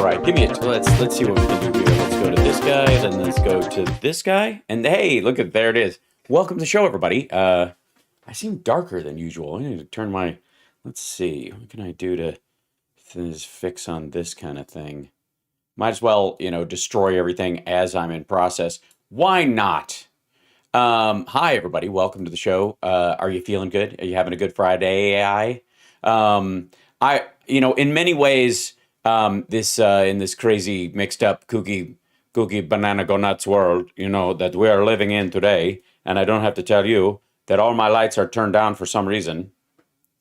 All right, give me it. Let's see what we can do here. Let's go to this guy, then let's go to this guy, and hey, look at there it is. Welcome to the show, everybody. I seem darker than usual. I need to turn my. Let's see. What can I do to fix on this kind of thing? Might as well, destroy everything as I'm in process. Why not? Hi, everybody. Welcome to the show. Are you feeling good? Are you having a good FridA.I? In many ways, in this crazy, mixed up, kooky banana go nuts world, that we are living in today, and I don't have to tell you that all my lights are turned down for some reason,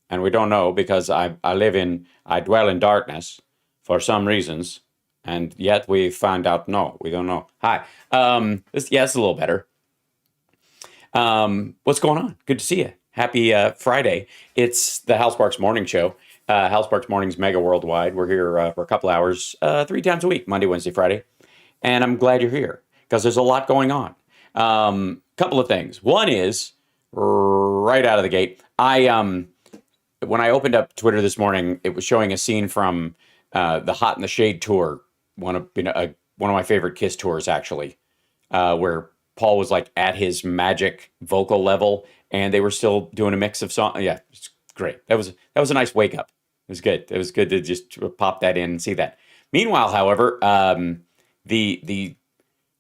and we don't know because I dwell in darkness for some reasons, and yet we found out no, we don't know. Hi, it's a little better. What's going on? Good to see you. Happy Friday. It's the HAL Sparks Morning Show. HAL Sparks Mornings Mega Worldwide. We're here for a couple hours, 3 times a week, Monday, Wednesday, Friday. And I'm glad you're here because there's a lot going on. Couple of things. One is, right out of the gate, when I opened up Twitter this morning, it was showing a scene from the Hot in the Shade tour, one of my favorite Kiss tours, actually, where Paul was like at his magic vocal level, and they were still doing a mix of songs. Yeah, it's great. That was a nice wake up. It was good. It was good to just pop that in and see that. Meanwhile, however, well,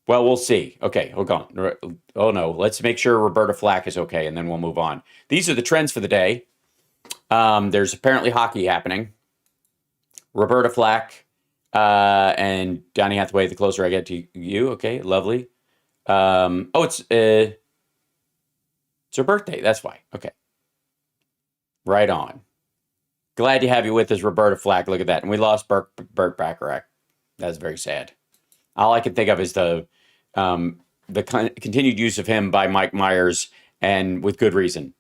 we'll see. Okay, hold on. Oh no, let's make sure Roberta Flack is okay, and then we'll move on. These are the trends for the day. There's apparently hockey happening. Roberta Flack and Donny Hathaway. The closer I get to you, okay, lovely. It's her birthday. That's why. Okay. Right on. Glad to have you with us, Roberta Flack. Look at that. And we lost Burt Bacharach. That's very sad. All I can think of is the continued use of him by Mike Myers, and with good reason.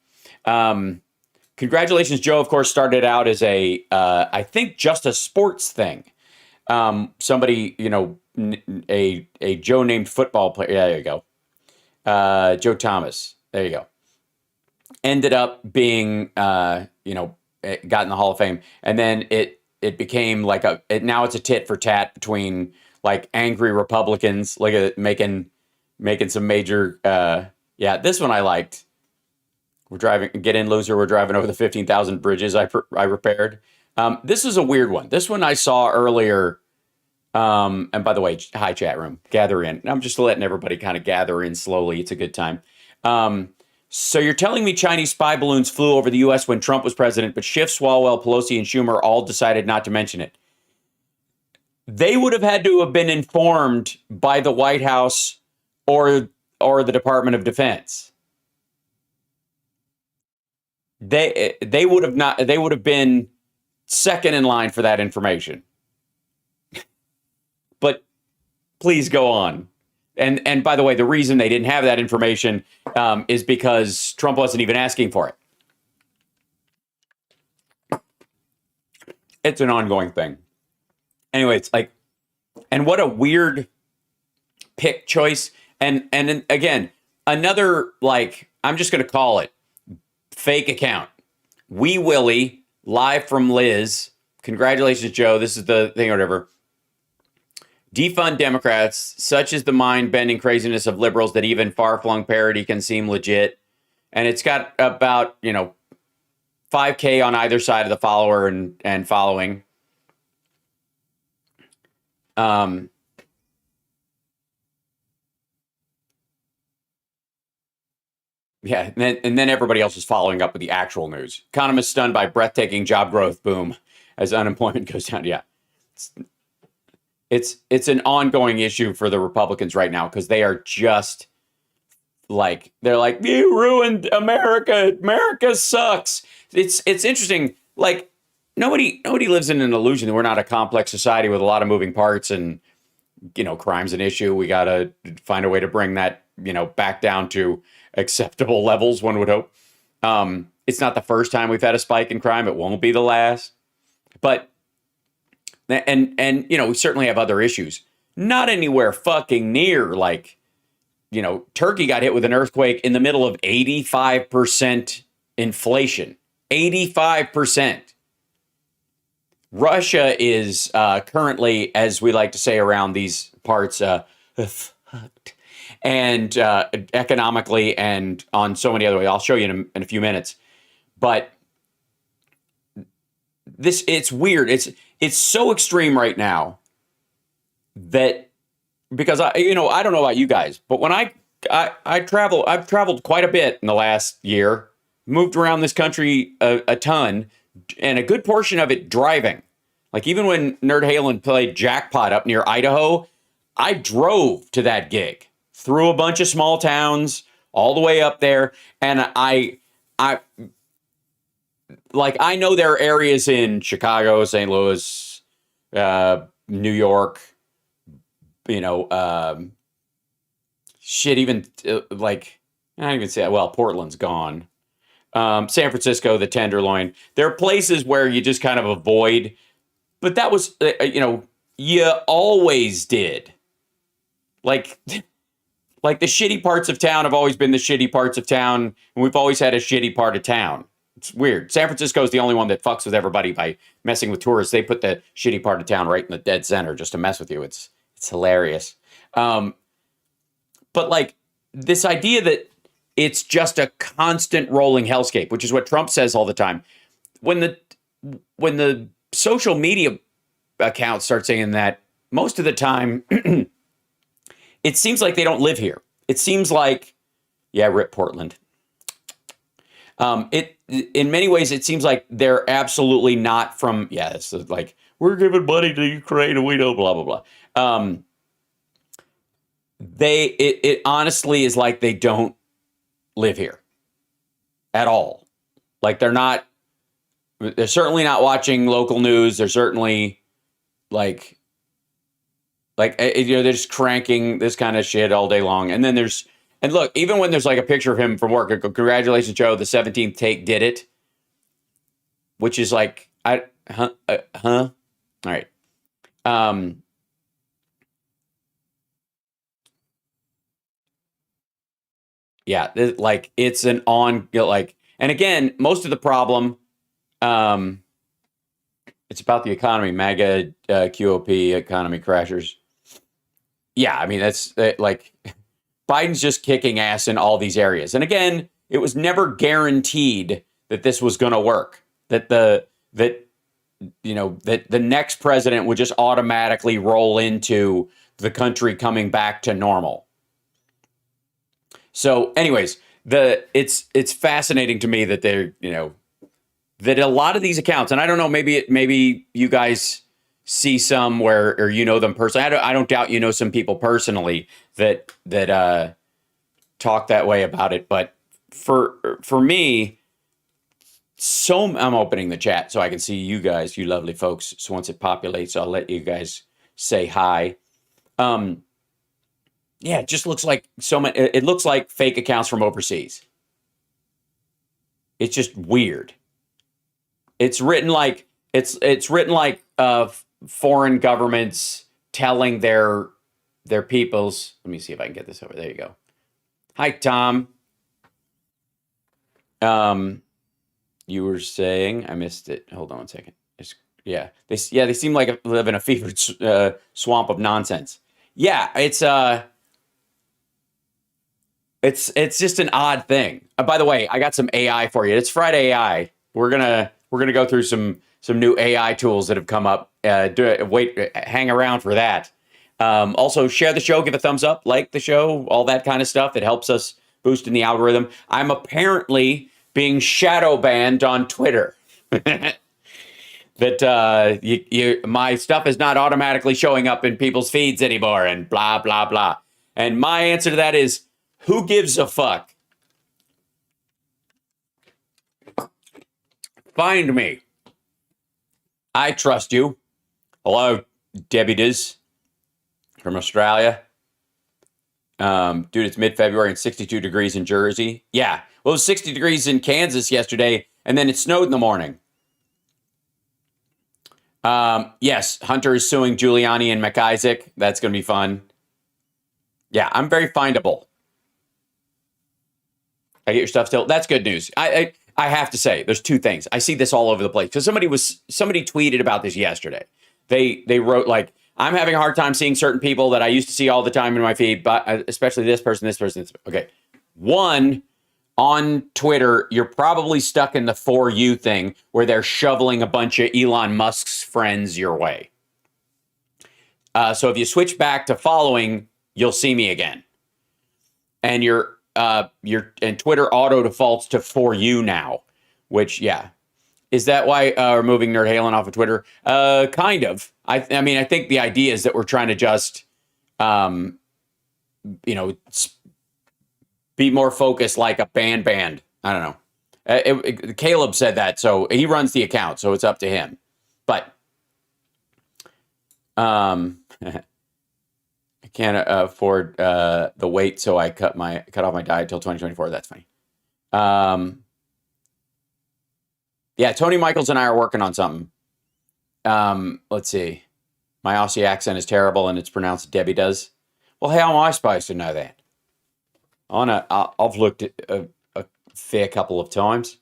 Congratulations, Joe. Of course, started out as I think just a sports thing. Somebody, a Joe named football player. Yeah, there you go. Joe Thomas. There you go. Ended up being, it got in the Hall of Fame, and then it became like now it's a tit for tat between like angry Republicans, like making some major. This one I liked. Get in, loser. We're driving over the 15,000 bridges I repaired. This is a weird one. This one I saw earlier. And by the way, hi chat room, gather in. I'm just letting everybody kind of gather in slowly. It's a good time. So you're telling me Chinese spy balloons flew over the U.S. when Trump was president, but Schiff, Swalwell, Pelosi, and Schumer all decided not to mention it. They would have had to have been informed by the White House or the Department of Defense. They would have been second in line for that information. But please go on. And by the way, the reason they didn't have that information is because Trump wasn't even asking for it. It's an ongoing thing. Anyway, it's like, and what a weird pick choice. And again, another, like, I'm just going to call it fake account. Wee Willie, live from Liz. Congratulations, Joe. This is the thing or whatever. Defund Democrats, such is the mind-bending craziness of liberals that even far-flung parody can seem legit. And it's got about, 5K on either side of the follower and following. And then everybody else is following up with the actual news. Economists stunned by breathtaking job growth boom as unemployment goes down. Yeah. It's an ongoing issue for the Republicans right now because they are just like, they're like, you ruined America. America sucks. It's interesting. Like nobody lives in an illusion that we're not a complex society with a lot of moving parts and, crime's an issue. We got to find a way to bring that, back down to acceptable levels, one would hope. It's not the first time we've had a spike in crime. It won't be the last. But And we certainly have other issues. Not anywhere fucking near like, Turkey got hit with an earthquake in the middle of 85% inflation. 85%. Russia is currently, as we like to say around these parts, fucked. And economically and on so many other ways. I'll show you in a few minutes. But it's weird. It's so extreme right now that because I don't know about you guys, but when I travel, I've traveled quite a bit in the last year, moved around this country a ton, and a good portion of it driving. Like even when Nerd Halen played Jackpot up near Idaho, I drove to that gig through a bunch of small towns all the way up there, and I know there are areas in Chicago, St. Louis, New York, shit, even like, I don't even say that. Well, Portland's gone. San Francisco, the Tenderloin. There are places where you just kind of avoid, but that was, you always did. Like the shitty parts of town have always been the shitty parts of town, and we've always had a shitty part of town. It's weird. San Francisco is the only one that fucks with everybody by messing with tourists. They put the shitty part of town right in the dead center just to mess with you. It's hilarious. But like this idea that it's just a constant rolling hellscape, which is what Trump says all the time. When the social media accounts start saying that, most of the time, it seems like they don't live here. It seems like, yeah, rip Portland. In many ways, it seems like they're absolutely not from, it's like, we're giving money to Ukraine and we know blah, blah, blah. It honestly is like they don't live here at all. Like they're certainly not watching local news. They're certainly they're just cranking this kind of shit all day long. And then and look, even when there's like a picture of him from work, congratulations, Joe, the 17th take did it, which is like, all right. Yeah, it's an and again, most of the problem, it's about the economy, MAGA, QOP, economy crashers. Yeah, I mean, that's Biden's just kicking ass in all these areas. And again, it was never guaranteed that this was going to work, that the next president would just automatically roll into the country coming back to normal. So anyways, it's fascinating to me that that a lot of these accounts, and I don't know, maybe you guys see some or them personally. I don't doubt some people personally that talk that way about it. But for me, I'm opening the chat so I can see you guys, you lovely folks. So once it populates, I'll let you guys say hi. Yeah, it just looks like it looks like fake accounts from overseas. It's just weird. It's written like foreign governments telling their peoples. Let me see if I can get this over. There you go. Hi, Tom. You were saying, I missed it. Hold on one second. They seem like live in a fevered swamp of nonsense. Yeah, it's just an odd thing. By the way, I got some AI for you. It's FridA.I. We're gonna go through some new AI tools that have come up. Hang around for that. Also, share the show, give a thumbs up, like the show, all that kind of stuff. It helps us boost in the algorithm. I'm apparently being shadow banned on Twitter. That my stuff is not automatically showing up in people's feeds anymore, and blah blah blah. And my answer to that is, who gives a fuck? Find me. I trust you. Hello, Debbie Diz from Australia. Dude, it's mid-February and 62 degrees in Jersey. Yeah, well, it was 60 degrees in Kansas yesterday, and then it snowed in the morning. Yes, Hunter is suing Giuliani and McIsaac. That's going to be fun. Yeah, I'm very findable. I get your stuff still. That's good news. I I have to say, there's two things. I see this all over the place because somebody tweeted about this yesterday. They wrote like, I'm having a hard time seeing certain people that I used to see all the time in my feed, but especially this person, this person. Okay. One, on Twitter, you're probably stuck in the For You thing where they're shoveling a bunch of Elon Musk's friends your way. So if you switch back to following, you'll see me again. And and Twitter auto defaults to For You now, which, yeah. Is that why we're moving Nerd Halen off of Twitter? Kind of. I mean, I think the idea is that we're trying to just, be more focused like a band. I don't know. Caleb said that, so he runs the account, so it's up to him. But I can't afford the weight, so I cut off my diet till 2024. That's funny. Yeah, Tony Michaels and I are working on something. Let's see. My Aussie accent is terrible, and it's pronounced Debbie does. Well, how am I supposed to know that? I've looked at a fair couple of times.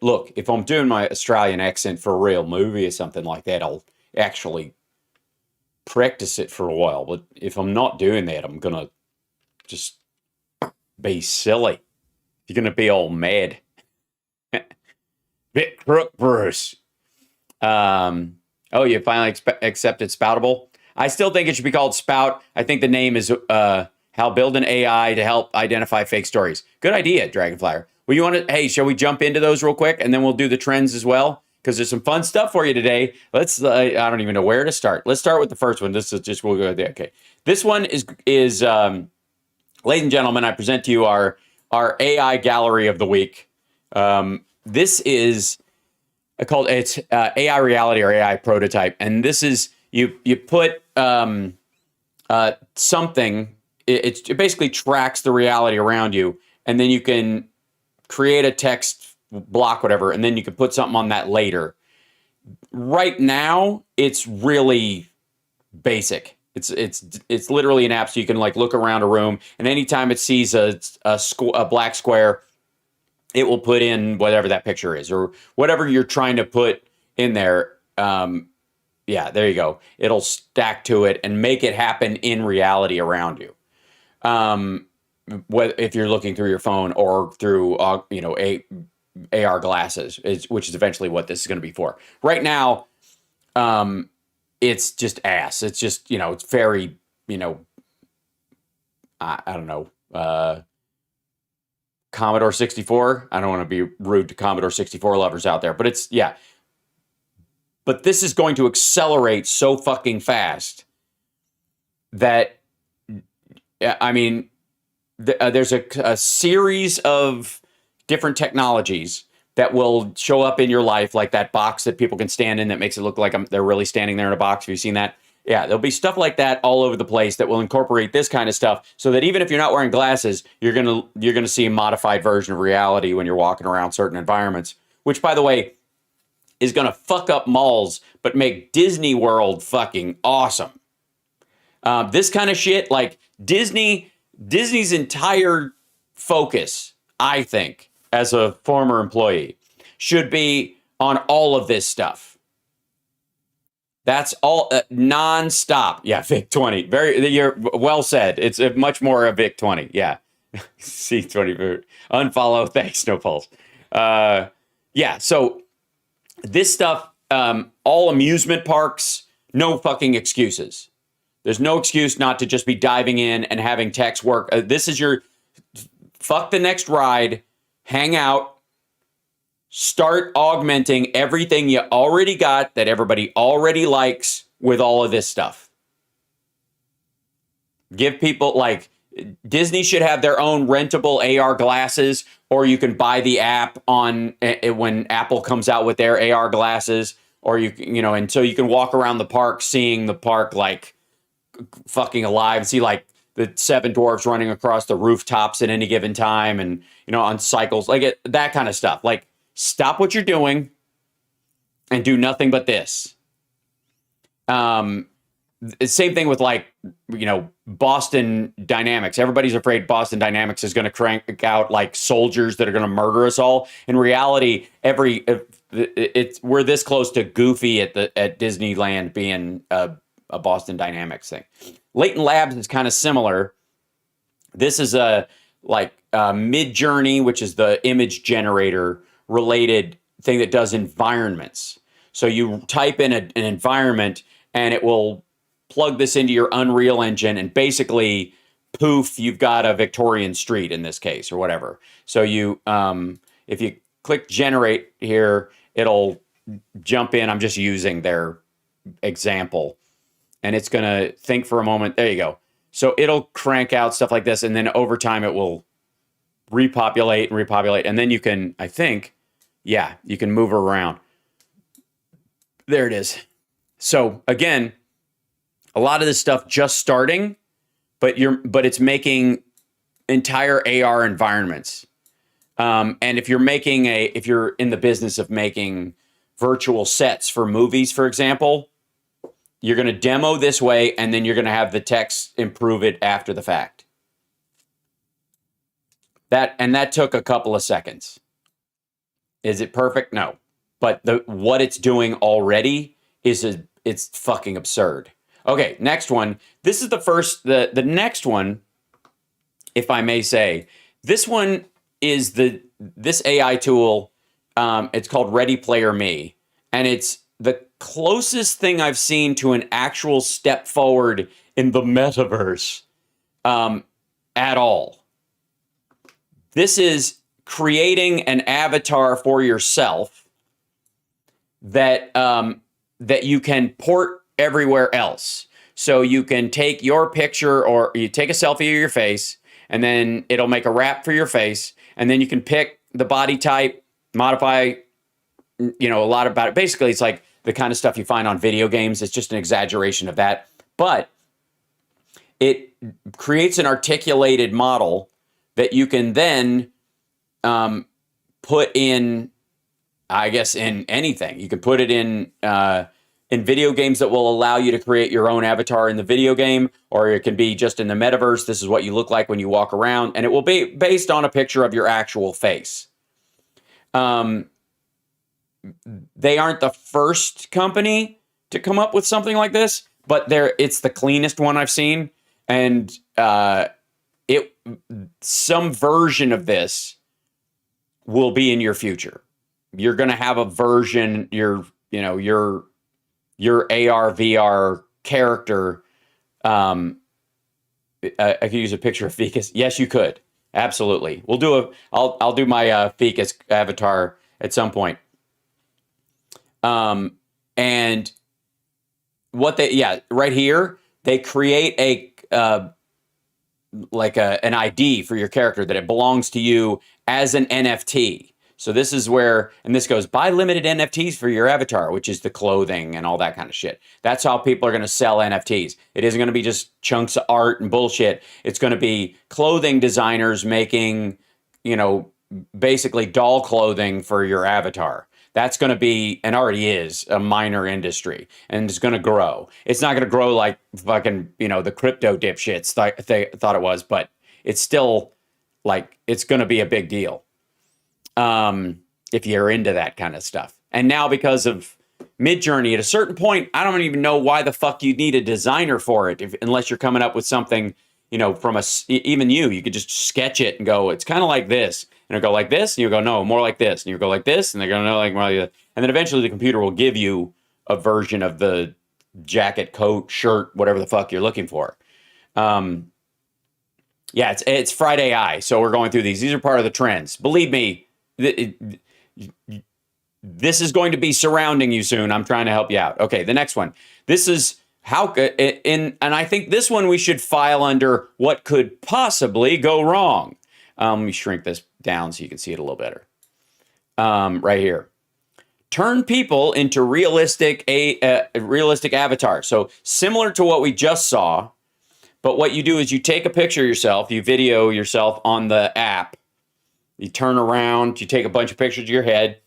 Look, if I'm doing my Australian accent for a real movie or something like that, I'll actually practice it for a while. But if I'm not doing that, I'm gonna just be silly. You're gonna be all mad. Bit crook, Bruce. Oh, you finally accepted Spoutable? I still think it should be called Spout. I think the name is how build an AI to help identify fake stories. Good idea, Dragonflyer. Well, you want to? Hey, shall we jump into those real quick, and then we'll do the trends as well? Because there's some fun stuff for you today. Let's. I don't even know where to start. Let's start with the first one. This is just we'll go there. Okay, this one is ladies and gentlemen, I present to you our AI gallery of the week. This is called AI reality or AI prototype, and this is you put something. It basically tracks the reality around you, and then you can create a text block, whatever, and then you can put something on that later. Right now, it's really basic. It's literally an app, so you can like look around a room, and anytime it sees a black square, it will put in whatever that picture is or whatever you're trying to put in there. Yeah, there you go. It'll stack to it and make it happen in reality around you. If you're looking through your phone or through, AR glasses, which is eventually what this is going to be for. Right now, it's just ass. It's just, it's very, I don't know, Commodore 64. I don't want to be rude to Commodore 64 lovers out there, but but this is going to accelerate so fucking fast that, I mean, there's a series of different technologies that will show up in your life, like that box that people can stand in that makes it look like they're really standing there in a box. Have you seen that? Yeah, there'll be stuff like that all over the place that will incorporate this kind of stuff, so that even if you're not wearing glasses, you're gonna see a modified version of reality when you're walking around certain environments. Which, by the way, is gonna fuck up malls, but make Disney World fucking awesome. This kind of shit, like Disney's entire focus, I think, as a former employee, should be on all of this stuff. That's all nonstop. Yeah, Vic 20. You're well said. It's much more a Vic 20. Yeah. C20. Unfollow. Thanks. No pulse. Yeah. So this stuff, all amusement parks, no fucking excuses. There's no excuse not to just be diving in and having text work. This is your fuck the next ride, hang out, start augmenting everything you already got that everybody already likes with all of this stuff. Give people, like, Disney should have their own rentable AR glasses, or you can buy the app on when Apple comes out with their AR glasses, or and so you can walk around the park seeing the park like fucking alive, see like the seven dwarfs running across the rooftops at any given time, and on cycles, like that kind of stuff. Like, stop what you're doing and do nothing but this. Same thing with like Boston Dynamics. Everybody's afraid Boston Dynamics is going to crank out like soldiers that are going to murder us all. In reality, we're this close to Goofy at Disneyland being a Boston Dynamics thing. Latent Labs is kind of similar. This is a Midjourney, which is the image generator related thing that does environments. So you type in an environment and it will plug this into your Unreal Engine, and basically, poof, you've got a Victorian street in this case, or whatever. So if you click generate here, it'll jump in. I'm just using their example, and it's going to think for a moment. There you go. So it'll crank out stuff like this, and then over time it will repopulate and repopulate, and then you can, I think, you can move around. There it is. So again, a lot of this stuff just starting, but it's making entire AR environments. And if you're in the business of making virtual sets for movies, for example, you're going to demo this way, and then you're going to have the text improve it after the fact. That took a couple of seconds. Is it perfect? No. But what it's doing already it's fucking absurd. Okay, next one. This is the next one, if I may say. This one is this AI tool. It's called Ready Player Me, and it's the closest thing I've seen to an actual step forward in the metaverse at all. This is creating an avatar for yourself that you can port everywhere else. So you can take your picture, or you take a selfie of your face, and then it'll make a wrap for your face, and then you can pick the body type, modify, a lot about it. Basically, it's like the kind of stuff you find on video games. It's just an exaggeration of that. But it creates an articulated model that you can then put in, I guess, in anything. You can put it in video games that will allow you to create your own avatar in the video game, or it can be just in the metaverse. This is what you look like when you walk around, and it will be based on a picture of your actual face. They aren't the first company to come up with something like this, but it's the cleanest one I've seen, and some version of this will be in your future. You're going to have a version, your AR, VR character. I could use a picture of Ficus. Yes, you could. Absolutely. I'll do my Ficus avatar at some point. And right here, they create an ID for your character that it belongs to you as an NFT. So this is where, and this goes, buy limited NFTs for your avatar, which is the clothing and all that kind of shit. That's how people are going to sell NFTs. It isn't going to be just chunks of art and bullshit. It's going to be clothing designers making, basically doll clothing for your avatar. That's going to be, and already is, a minor industry, and it's going to grow. It's not going to grow like fucking, the crypto dipshits thought it was, but it's still it's going to be a big deal. If you're into that kind of stuff. And now, because of Midjourney, at a certain point, I don't even know why the fuck you need a designer for it, unless you're coming up with something, from even you could just sketch it and go, it's kind of like this, and it'll go like this, and you go, no, more like this, and you go like this, and they're going to know, like, more like that. And then eventually the computer will give you a version of the jacket, coat, shirt, whatever the fuck you're looking for. It's FridA.I, so we're going through these. These are part of the trends. Believe me, this is going to be surrounding you soon. I'm trying to help you out. Okay, the next one. This is and I think this one we should file under what could possibly go wrong. Let me shrink this down so you can see it a little better. Right here. Turn people into realistic avatars. So similar to what we just saw, but what you do is you take a picture of yourself, you video yourself on the app. You turn around, you take a bunch of pictures of your head,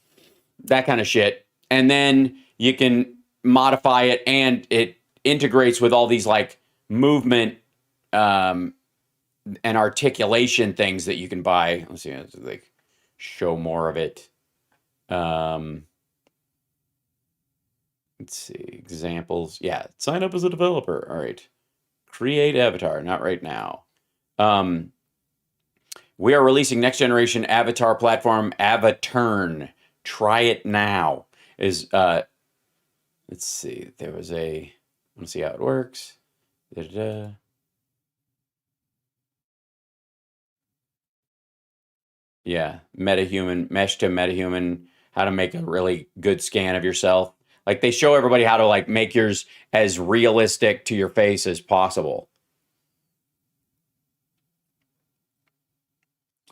that kind of shit. And then you can modify it, and it integrates with all these movement and articulation things that you can buy. Let's see, like show more of it. Let's see, examples. Yeah, sign up as a developer. All right. Create avatar, not right now. We are releasing next generation avatar platform, Avaturn. Try it now. Let's see, there was let's see how it works. Da-da-da. Yeah, MetaHuman, mesh to MetaHuman, how to make a really good scan of yourself. Like they show everybody how to like make yours as realistic to your face as possible.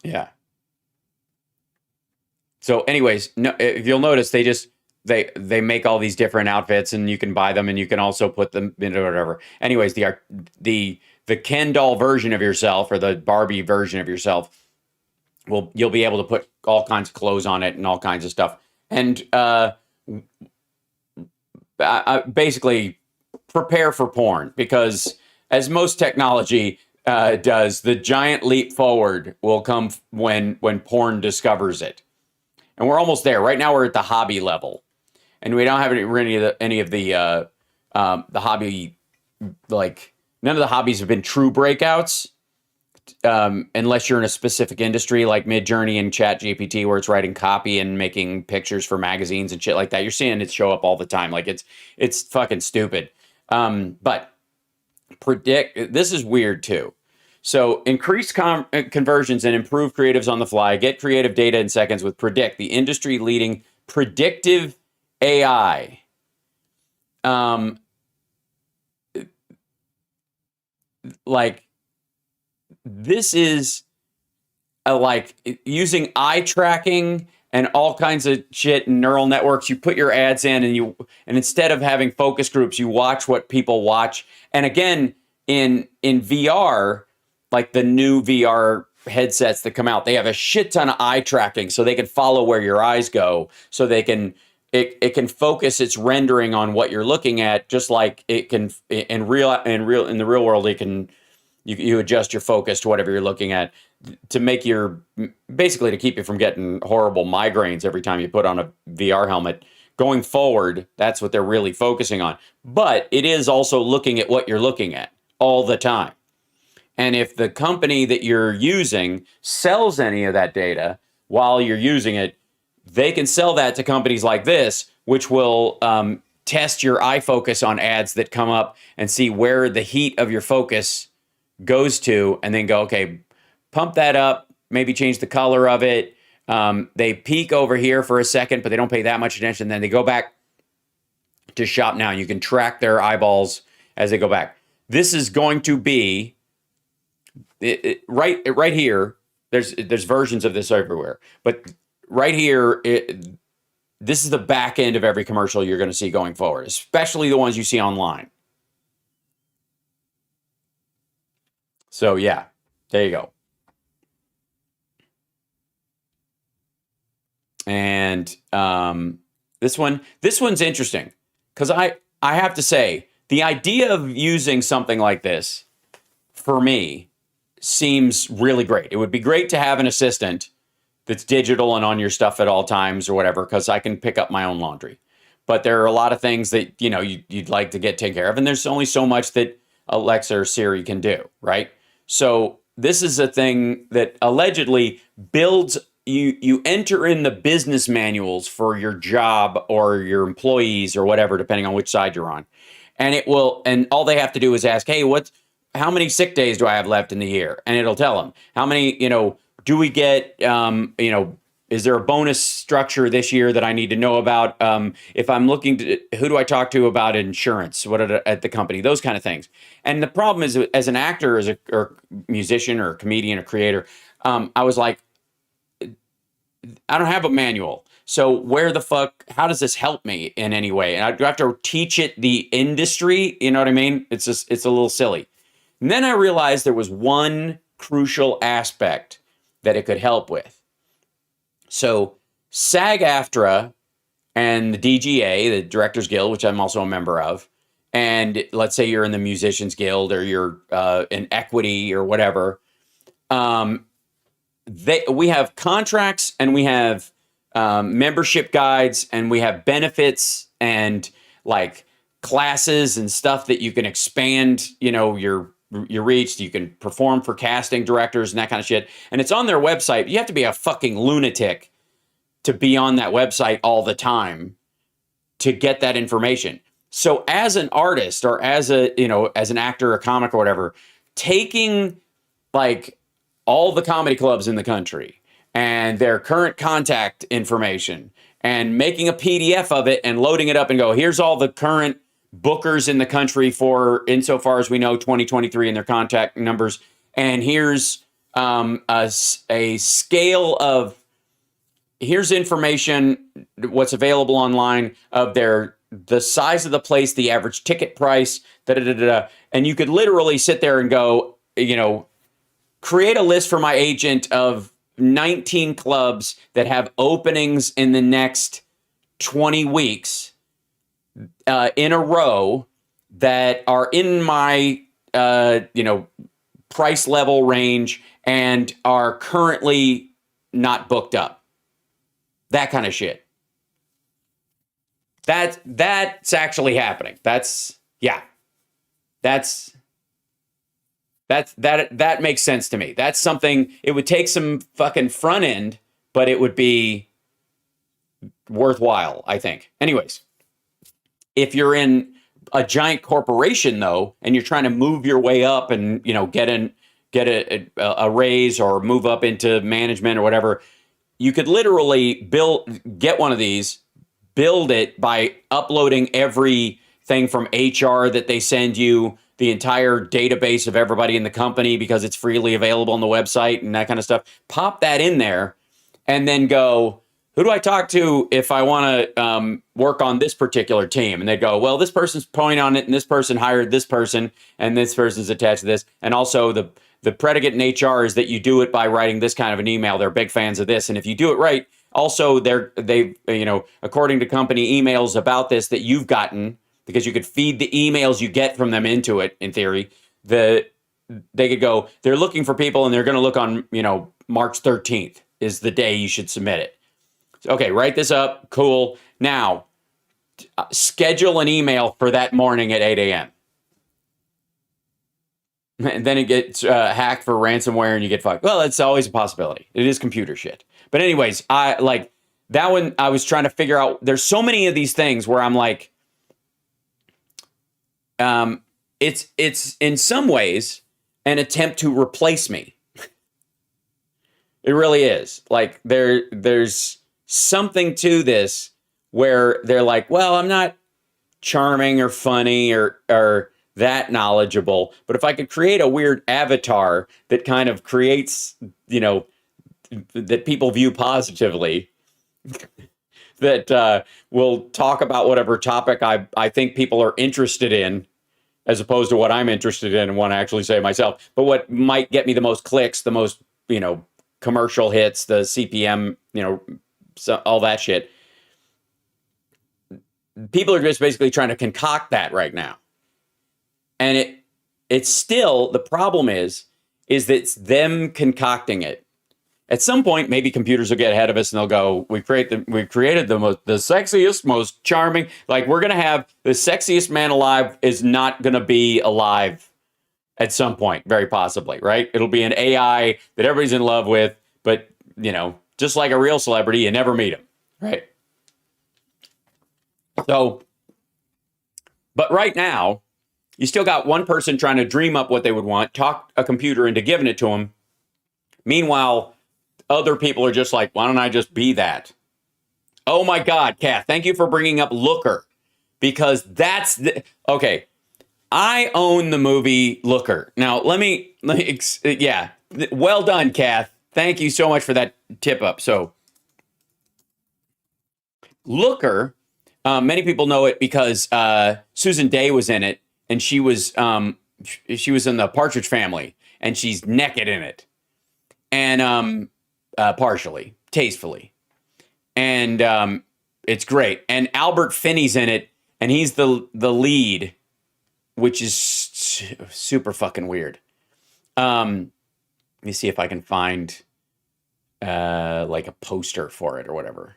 Yeah. So anyways, no, if you'll notice, they make all these different outfits and you can buy them and you can also put them into whatever. Anyways, the Ken doll version of yourself or the Barbie version of yourself, you'll be able to put all kinds of clothes on it and all kinds of stuff. And basically prepare for porn, because as most technology does, the giant leap forward will come when porn discovers it. And we're almost there. Right now we're at the hobby level. And we don't have any of the hobby, like none of the hobbies have been true breakouts. Unless you're in a specific industry like Midjourney and ChatGPT, where it's writing copy and making pictures for magazines and shit like that. You're seeing it show up all the time. Like it's fucking stupid. But this is weird too. So increased conversions and improve creatives on the fly. Get creative data in seconds with Predict, the industry leading predictive AI. Like this is like using eye tracking and all kinds of shit and neural networks. You put your ads in and instead of having focus groups, you watch what people watch. And again, in VR, like the new VR headsets that come out, they have a shit ton of eye tracking so they can follow where your eyes go, so they can it can focus its rendering on what you're looking at, just like it can in the real world. It can you adjust your focus to whatever you're looking at to make basically to keep you from getting horrible migraines every time you put on a VR helmet. Going forward, that's what they're really focusing on. But it is also looking at what you're looking at all the time. And if the company that you're using sells any of that data while you're using it, they can sell that to companies like this, which will test your eye focus on ads that come up and see where the heat of your focus goes to, and then go, okay, pump that up, maybe change the color of it. They peak over here for a second, but they don't pay that much attention. Then they go back to shop now. You can track their eyeballs as they go back. This is going to be right here. There's versions of this everywhere, but right here, this is the back end of every commercial you're going to see going forward, especially the ones you see online. So yeah, there you go. And this one's interesting, because I have to say, the idea of using something like this for me seems really great. It would be great to have an assistant that's digital and on your stuff at all times or whatever, because I can pick up my own laundry. But there are a lot of things that you'd like to get taken care of, and there's only so much that Alexa or Siri can do, right? So this is a thing that allegedly builds. You enter in the business manuals for your job or your employees or whatever, depending on which side you're on. And it will, and all they have to do is ask, hey, how many sick days do I have left in the year? And it'll tell them how many, do we get, is there a bonus structure this year that I need to know about? If I'm looking to, who do I talk to about insurance? At the company? Those kind of things. And the problem is, as an actor, or musician or comedian or creator, I was like, I don't have a manual. So where the fuck, how does this help me in any way? And I have to teach it the industry. You know what I mean? It's a little silly. And then I realized there was one crucial aspect that it could help with. So SAG-AFTRA and the DGA, the Directors Guild, which I'm also a member of, and let's say you're in the Musicians Guild or you're in Equity or whatever, we have contracts and we have membership guides and we have benefits and like classes and stuff that you can expand, your reach. You can perform for casting directors and that kind of shit. And it's on their website. You have to be a fucking lunatic to be on that website all the time to get that information. So as an artist or as as an actor, a comic or whatever, taking like all the comedy clubs in the country and their current contact information and making a PDF of it and loading it up and go, here's all the current bookers in the country for insofar as we know 2023 and their contact numbers. And here's a scale of, here's information, what's available online of the size of the place, the average ticket price, and you could literally sit there and go, create a list for my agent of 19 clubs that have openings in the next 20 weeks in a row that are in my, price level range and are currently not booked up. That kind of shit. That's actually happening. That makes sense to me. That's something, it would take some fucking front end, but it would be worthwhile, I think. Anyways, if you're in a giant corporation though, and you're trying to move your way up and, get a raise or move up into management or whatever, you could literally get one of these, build it by uploading everything from HR that they send you, the entire database of everybody in the company because it's freely available on the website and that kind of stuff. Pop that in there and then go, who do I talk to if I want to work on this particular team? And they go, well, this person's point on it and this person hired this person and this person's attached to this. And also the predicate in HR is that you do it by writing this kind of an email. They're big fans of this. And if you do it right, also they've according to company emails about this that you've gotten, because you could feed the emails you get from them into it, in theory, they could go, they're looking for people and they're going to look on, March 13th is the day you should submit it. Okay, write this up. Cool. Now, schedule an email for that morning at 8 a.m. And then it gets hacked for ransomware and you get fucked. Well, it's always a possibility. It is computer shit. But anyways, I like that one. I was trying to figure out, there's so many of these things where I'm like, it's in some ways an attempt to replace me. It really is. Like there's something to this where they're like, well, I'm not charming or funny or that knowledgeable, but if I could create a weird avatar that kind of creates, that people view positively, that will talk about whatever topic I think people are interested in, as opposed to what I'm interested in and want to actually say myself. But what might get me the most clicks, the most, commercial hits, the CPM, all that shit. People are just basically trying to concoct that right now. And it's still, the problem is that it's them concocting it. At some point, maybe computers will get ahead of us and they'll go, we created the sexiest, most charming, like we're going to have the sexiest man alive is not going to be alive at some point, very possibly, right? It'll be an AI that everybody's in love with, but, just like a real celebrity, you never meet him, right? So, but right now, you still got one person trying to dream up what they would want, talk a computer into giving it to them. Meanwhile, other people are just like, why don't I just be that? Oh my God, Kath, thank you for bringing up Looker, because that's okay. I own the movie Looker. Now, yeah, well done, Kath. Thank you so much for that tip up. So, Looker, many people know it because Susan Day was in it, and she was in the Partridge Family, and she's naked in it, and partially, tastefully, and it's great. And Albert Finney's in it, and he's the lead. which is super fucking weird. Let me see if I can find like a poster for it or whatever.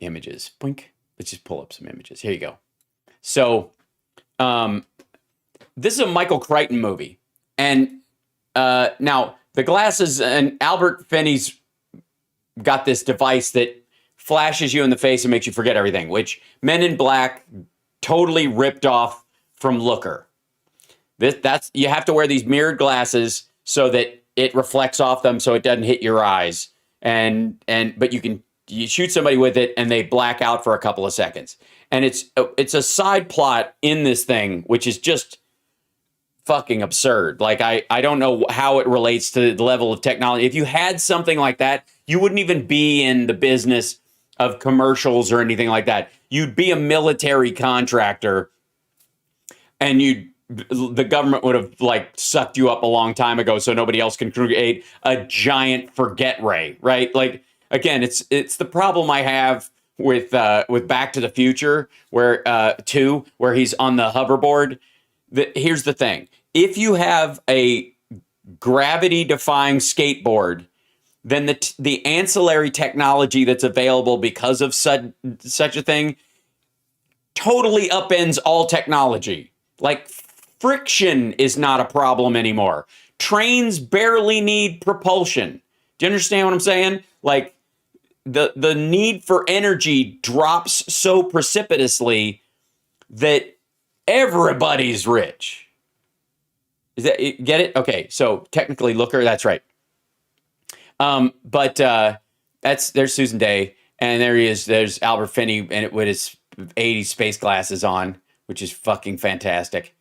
Images. Boink. Let's just pull up some images. Here you go. So this is a Michael Crichton movie. And now the glasses, and Albert Finney's got this device that flashes you in the face and makes you forget everything, which Men in Black totally ripped off from Looker. That's you have to wear these mirrored glasses so that it reflects off them so it doesn't hit your eyes. But you shoot somebody with it and they black out for a couple of seconds. And it's a side plot in this thing, which is just fucking absurd. Like, I don't know how it relates to the level of technology. If you had something like that, you wouldn't even be in the business of commercials or anything like that. You'd be a military contractor, and the government would have like sucked you up a long time ago so nobody else can create a giant forget ray, right? Like, again, it's the problem I have with Back to the Future, where he's on the hoverboard. Here's the thing. If you have a gravity-defying skateboard, then the ancillary technology that's available because of such a thing totally upends all technology. Like, friction is not a problem anymore. Trains barely need propulsion. Do you understand what I'm saying? Like, the need for energy drops so precipitously that everybody's rich. Get it? Okay, so technically Looker, that's right. But there's Susan Day, and there he is. There's Albert Finney with his 80s space glasses on, which is fucking fantastic.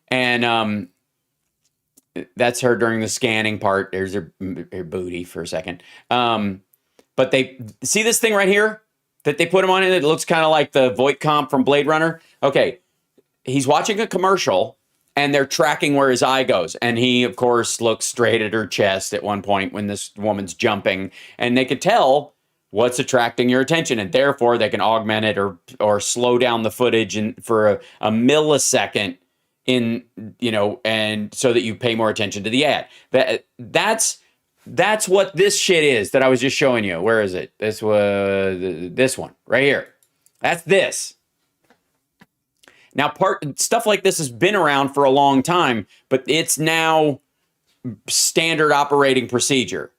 And that's her during the scanning part. There's her booty for a second. But they see this thing right here that they put him on, and it looks kind of like the Voight comp from Blade Runner. Okay, he's watching a commercial, and they're tracking where his eye goes. And he, of course, looks straight at her chest at one point when this woman's jumping. And they could tell what's attracting your attention. And therefore, they can augment it or slow down the footage for a millisecond and so that you pay more attention to the ad. That's what this shit is that I was just showing you. Where is it? This one right here. That's this. Now, stuff like this has been around for a long time, but it's now standard operating procedure.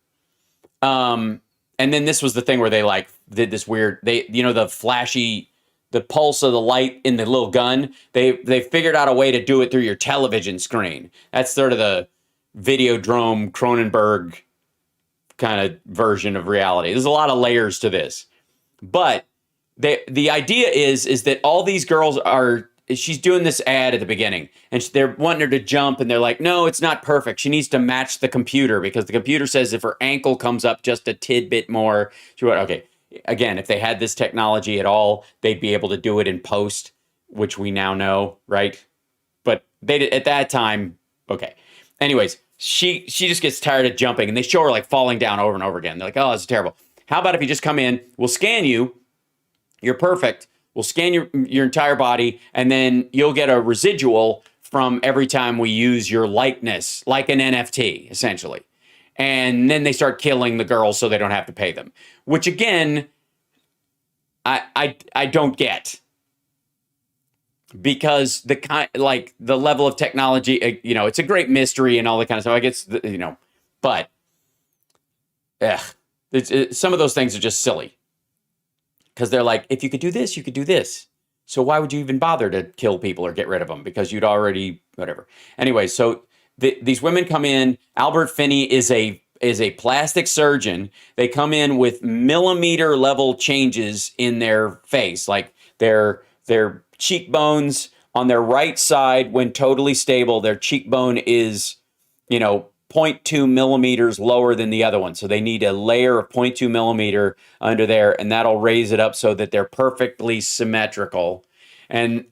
And then this was the thing where they like did this weird, the flashy, the pulse of the light in the little gun. They figured out a way to do it through your television screen. That's sort of the Videodrome Cronenberg kind of version of reality. There's a lot of layers to this, but the idea is that all these girls she's doing this ad at the beginning, and they're wanting her to jump, and they're like, no, it's not perfect. She needs to match the computer because the computer says if her ankle comes up just a tidbit more, okay. Again, if they had this technology at all, they'd be able to do it in post, which we now know, right? But they did at that time. Okay. Anyways, she just gets tired of jumping, and they show her like falling down over and over again. They're like, oh, this is terrible. How about if you just come in, we'll scan you. You're perfect. We'll scan your entire body, and then you'll get a residual from every time we use your likeness, like an NFT, essentially. And then they start killing the girls so they don't have to pay them. Which, again, I don't get. Because the level of technology, it's a great mystery and all that kind of stuff. I guess, but some of those things are just silly. Because they're like, if you could do this, you could do this. So why would you even bother to kill people or get rid of them? Because you'd already, whatever. Anyway, so these women come in. Albert Finney is a plastic surgeon. They come in with millimeter level changes in their face. Like their cheekbones on their right side, when totally stable, their cheekbone is, 0.2 millimeters lower than the other one. So they need a layer of 0.2 millimeter under there, and that'll raise it up so that they're perfectly symmetrical. And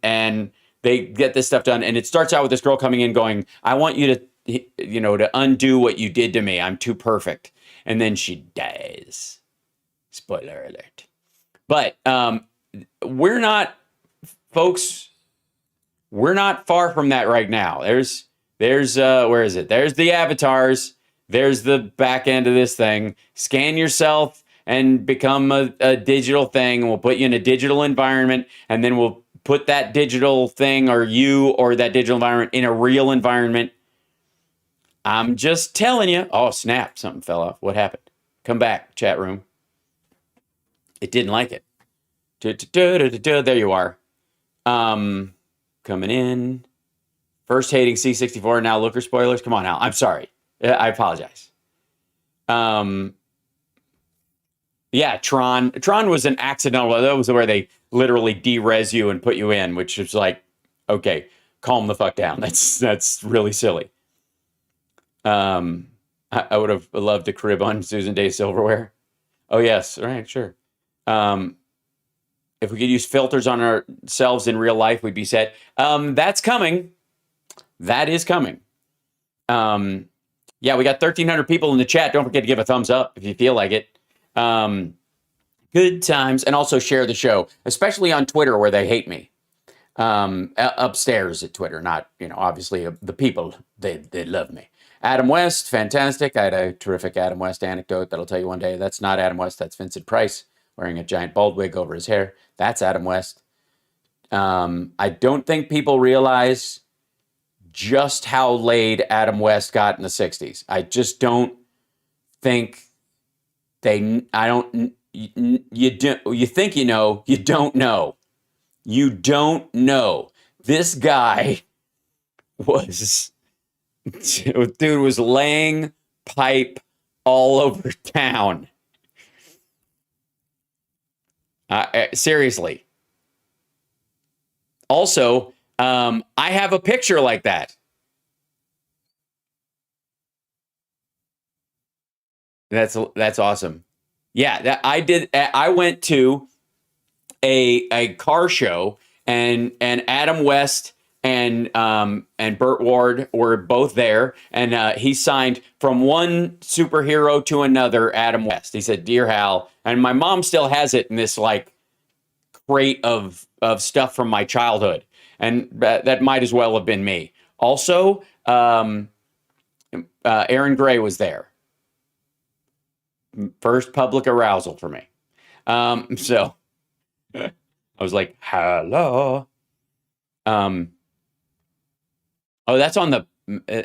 they get this stuff done. And it starts out with this girl coming in going, I want you to undo what you did to me. I'm too perfect. And then she dies. Spoiler alert. But we're not we're not far from that right now. There's where is it? There's the avatars. There's the back end of this thing. Scan yourself and become a digital thing. And we'll put you in a digital environment, and then we'll put that digital thing or you or that digital environment in a real environment. I'm just telling you. Oh, snap. Something fell off. What happened? Come back, chat room. It didn't like it. There you are. Coming in. First hating C64, now Looker spoilers. Come on now. I'm sorry. I apologize. Yeah, Tron. Tron was an accidental. That was where they literally de-res you and put you in, which is like, okay, calm the fuck down. That's really silly. I would have loved to crib on Susan Day Silverware. Oh yes, right, sure. If we could use filters on ourselves in real life, we'd be set. That's coming. That is coming. Yeah, we got 1,300 people in the chat. Don't forget to give a thumbs up if you feel like it. Good times. And also share the show, especially on Twitter where they hate me. Upstairs at Twitter, not, obviously the people, they love me. Adam West, fantastic. I had a terrific Adam West anecdote that I'll tell you one day. That's not Adam West. That's Vincent Price wearing a giant bald wig over his hair. That's Adam West. I don't think people realize just how laid Adam West got in the 60s. I just don't think you think you know, you don't know. You don't know. This guy dude was laying pipe all over town. Seriously. Also, I have a picture like that. That's awesome. Yeah, I went to a car show, and Adam West and Burt Ward were both there, and he signed from one superhero to another, Adam West. He said, "Dear Hal," and my mom still has it in this like crate of stuff from my childhood, and that might as well have been me. Also, Aaron Gray was there. First public arousal for me. So I was like, hello. Oh, that's on the,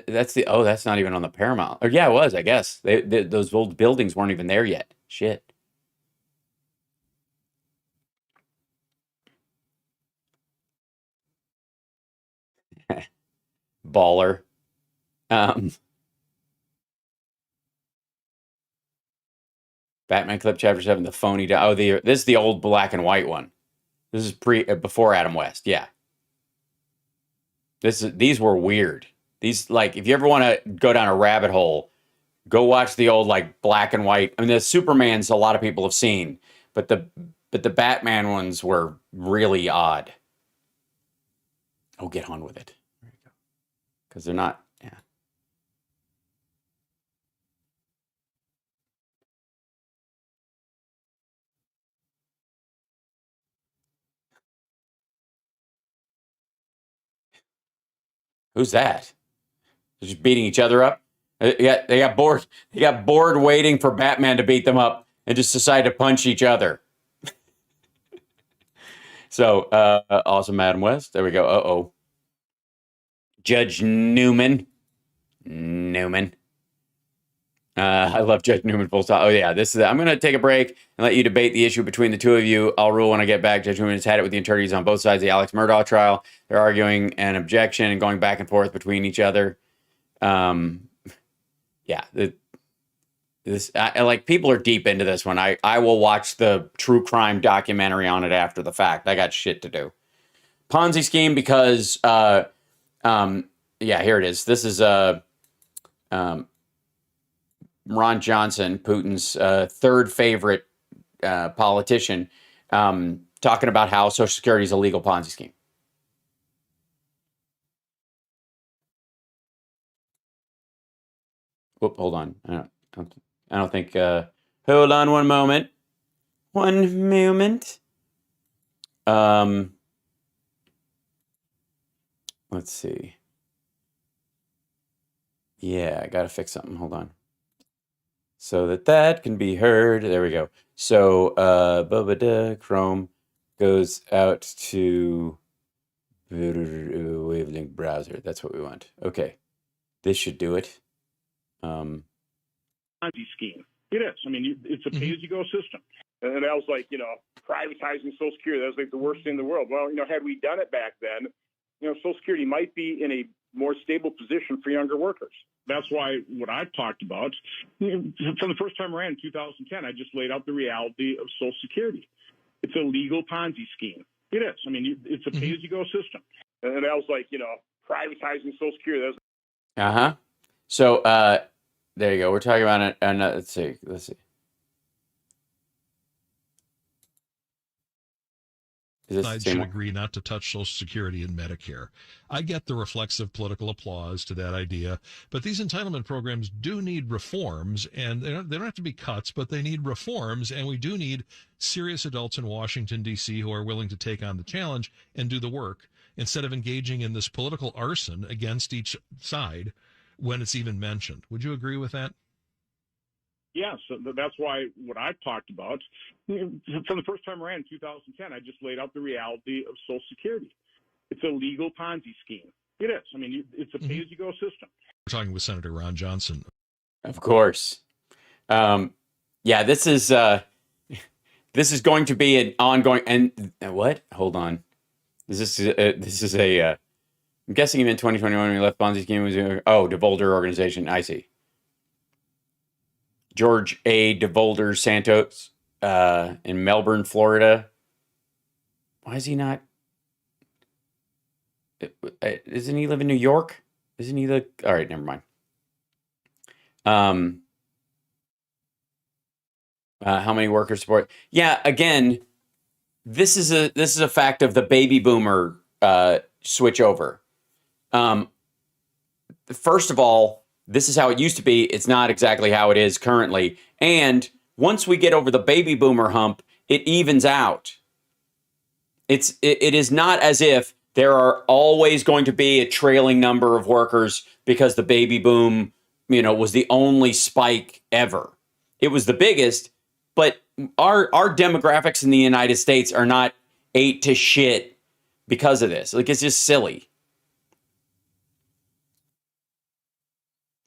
that's not even on the Paramount. Or yeah, it was, I guess. Those old buildings weren't even there yet. Shit. Baller. Batman Clip Chapter 7, the phony. This is the old black and white one. This is before Adam West. Yeah. These were weird. These, like, if you ever want to go down a rabbit hole, go watch the old, like, black and white. I mean, the Supermans a lot of people have seen, but the Batman ones were really odd. Oh, get on with it. There you go. Because they're not, yeah. Who's that? They're just beating each other up. They got bored. They got bored waiting for Batman to beat them up, and just decided to punch each other. So awesome, Adam West. There we go. Uh-oh. Judge Newman. I love Judge Newman full stop. Oh yeah, I'm going to take a break and let you debate the issue between the two of you. I'll rule when I get back. Judge Newman has had it with the attorneys on both sides of the Alex Murdaugh trial. They're arguing an objection and going back and forth between each other. Yeah, like people are deep into this one. I will watch the true crime documentary on it after the fact. I got shit to do. Ponzi scheme because yeah, here it is. This is Ron Johnson, Putin's third favorite politician, talking about how Social Security is a legal Ponzi scheme. Whoop, hold on. I don't think. Hold on one moment. One moment. Let's see. Yeah, I got to fix something. Hold on. So that can be heard. There we go. So Chrome goes out to wavelength browser. That's what we want. Okay. This should do it. Ponzi scheme. It is. I mean, it's a pay-as-you-go system. And that was like, privatizing Social Security. That was like the worst thing in the world. Well, had we done it back then, Social Security might be in a more stable position for younger workers. That's why what I've talked about, from the first time around in 2010, I just laid out the reality of Social Security. It's a legal Ponzi scheme. It is. I mean, it's a pay-as-you-go system. And that was like, privatizing Social Security. So there you go. We're talking about it. Let's see. Sides should agree not to touch Social Security and Medicare. I get the reflexive political applause to that idea, but these entitlement programs do need reforms, and they don't have to be cuts, but they need reforms, and we do need serious adults in Washington, D.C. who are willing to take on the challenge and do the work instead of engaging in this political arson against each side when it's even mentioned. Would you agree with that? Yes, that's why what I've talked about, from the first time around in 2010, I just laid out the reality of Social Security. It's a legal Ponzi scheme. It is. I mean, it's a pay-as-you-go system. We're talking with Senator Ron Johnson. Of course. Yeah, this is going to be an ongoing. And what? Hold on. This is a. I'm guessing in 2021 when we left Ponzi scheme was DeVolder organization. I see. George A. DeVolder Santos in Melbourne, Florida. Why is he not? Isn't he live in New York? Isn't he the? All right, never mind. How many workers support? Yeah, again, this is a fact of the baby boomer switch over. First of all, this is how it used to be. It's not exactly how it is currently. And once we get over the baby boomer hump, it evens out. It is not as if there are always going to be a trailing number of workers because the baby boom, was the only spike ever. It was the biggest, but our demographics in the United States are not ate to shit because of this. Like, it's just silly.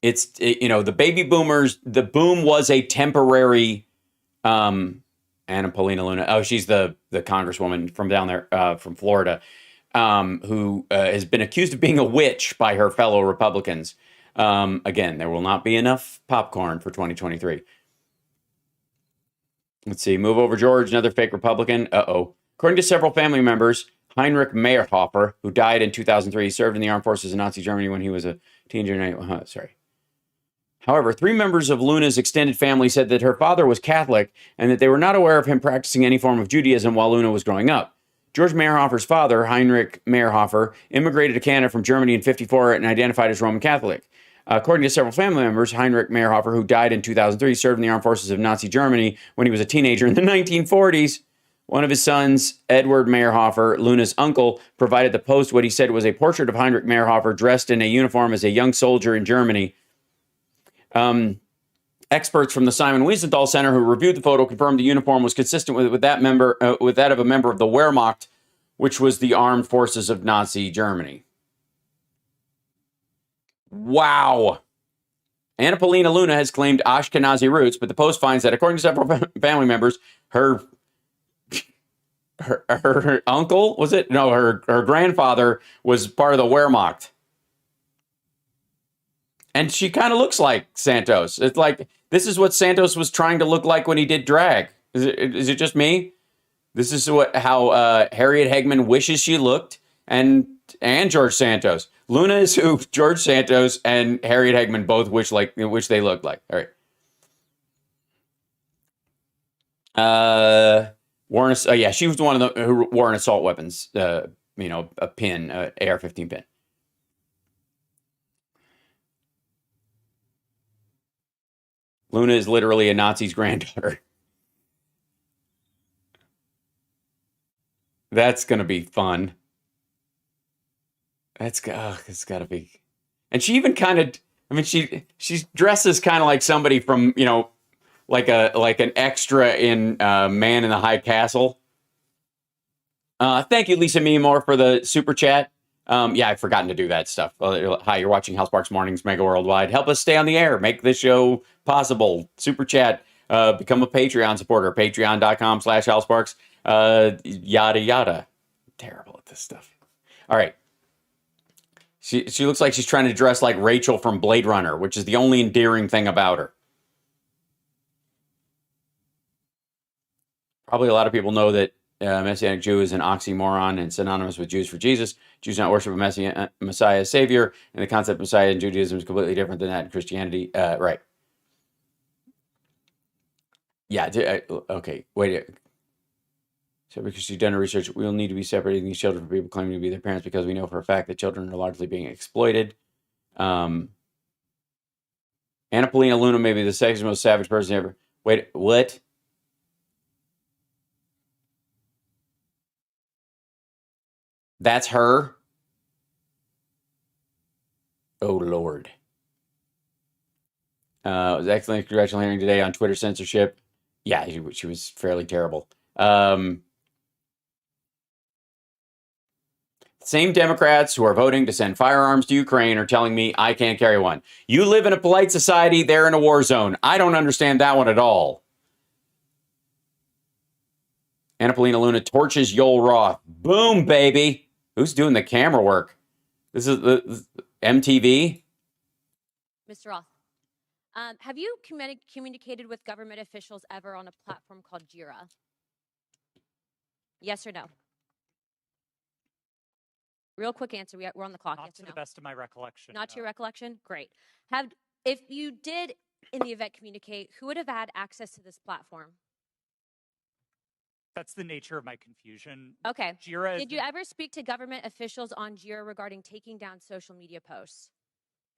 The baby boomers, the boom was a temporary, Anna Paulina Luna. Oh, she's the congresswoman from down there, from Florida, who has been accused of being a witch by her fellow Republicans. Again, there will not be enough popcorn for 2023. Let's see. Move over, George, another fake Republican. According to several family members, Heinrich Mayerhofer, who died in 2003, served in the armed forces in Nazi Germany when he was a teenager. However, 3 members of Luna's extended family said that her father was Catholic and that they were not aware of him practicing any form of Judaism while Luna was growing up. George Mayerhofer's father, Heinrich Mayerhofer, immigrated to Canada from Germany in 1954 and identified as Roman Catholic. According to several family members, Heinrich Mayerhofer, who died in 2003, served in the armed forces of Nazi Germany when he was a teenager in the 1940s. One of his sons, Edward Mayerhofer, Luna's uncle, provided the Post what he said was a portrait of Heinrich Mayerhofer dressed in a uniform as a young soldier in Germany. Experts from the Simon Wiesenthal Center who reviewed the photo confirmed the uniform was consistent with that of a member of the Wehrmacht, which was the armed forces of Nazi Germany. Wow. Anna Paulina Luna has claimed Ashkenazi roots, but the Post finds that according to several family members, her uncle, was it? No, her grandfather was part of the Wehrmacht. And she kind of looks like Santos. It's like, this is what Santos was trying to look like when he did drag. Is it just me? This is how Harriet Hegman wishes she looked, and George Santos. Luna is who George Santos and Harriet Hegman both wish they looked like. All right. Yeah, she was one of the who wore an assault weapons, a pin, AR-15 pin. Luna is literally a Nazi's granddaughter. That's going to be fun. it's got to be. And she even kind of, I mean, she dresses kind of like somebody from, like an extra in Man in the High Castle. Thank you, Lisa Meemore, for the super chat. Yeah, I've forgotten to do that stuff. Hi, you're watching HAL Sparks Mornings Mega Worldwide. Help us stay on the air. Make this show possible. Super chat. Become a Patreon supporter. Patreon.com/HAL Sparks. Yada, yada. Terrible at this stuff. All right. She looks like she's trying to dress like Rachel from Blade Runner, which is the only endearing thing about her. Probably a lot of people know that Messianic Jew is an oxymoron and synonymous with Jews for Jesus. Jews don't worship a Messiah as Savior, and the concept of Messiah in Judaism is completely different than that in Christianity. Right. Yeah, okay, wait. So because you've done research, we'll need to be separating these children from people claiming to be their parents because we know for a fact that children are largely being exploited. Anna Polina Luna may be the sexiest, most savage person ever. Wait, what? That's her? Oh, Lord. It was excellent congressional hearing today on Twitter censorship. Yeah, she was fairly terrible. Same Democrats who are voting to send firearms to Ukraine are telling me I can't carry one. You live in a polite society, they're in a war zone. I don't understand that one at all. Anna Polina Luna torches Yoel Roth. Boom, baby. Who's doing the camera work? This is the MTV? Mr. Roth, have you communicated with government officials ever on a platform called Jira? Yes or no? Real quick answer. We're on the clock. Not yes to or the no? best of my recollection. Not to your recollection? Great. If you did, in the event, communicate, who would have had access to this platform? That's the nature of my confusion. Okay. Jira. Did you ever speak to government officials on Jira regarding taking down social media posts?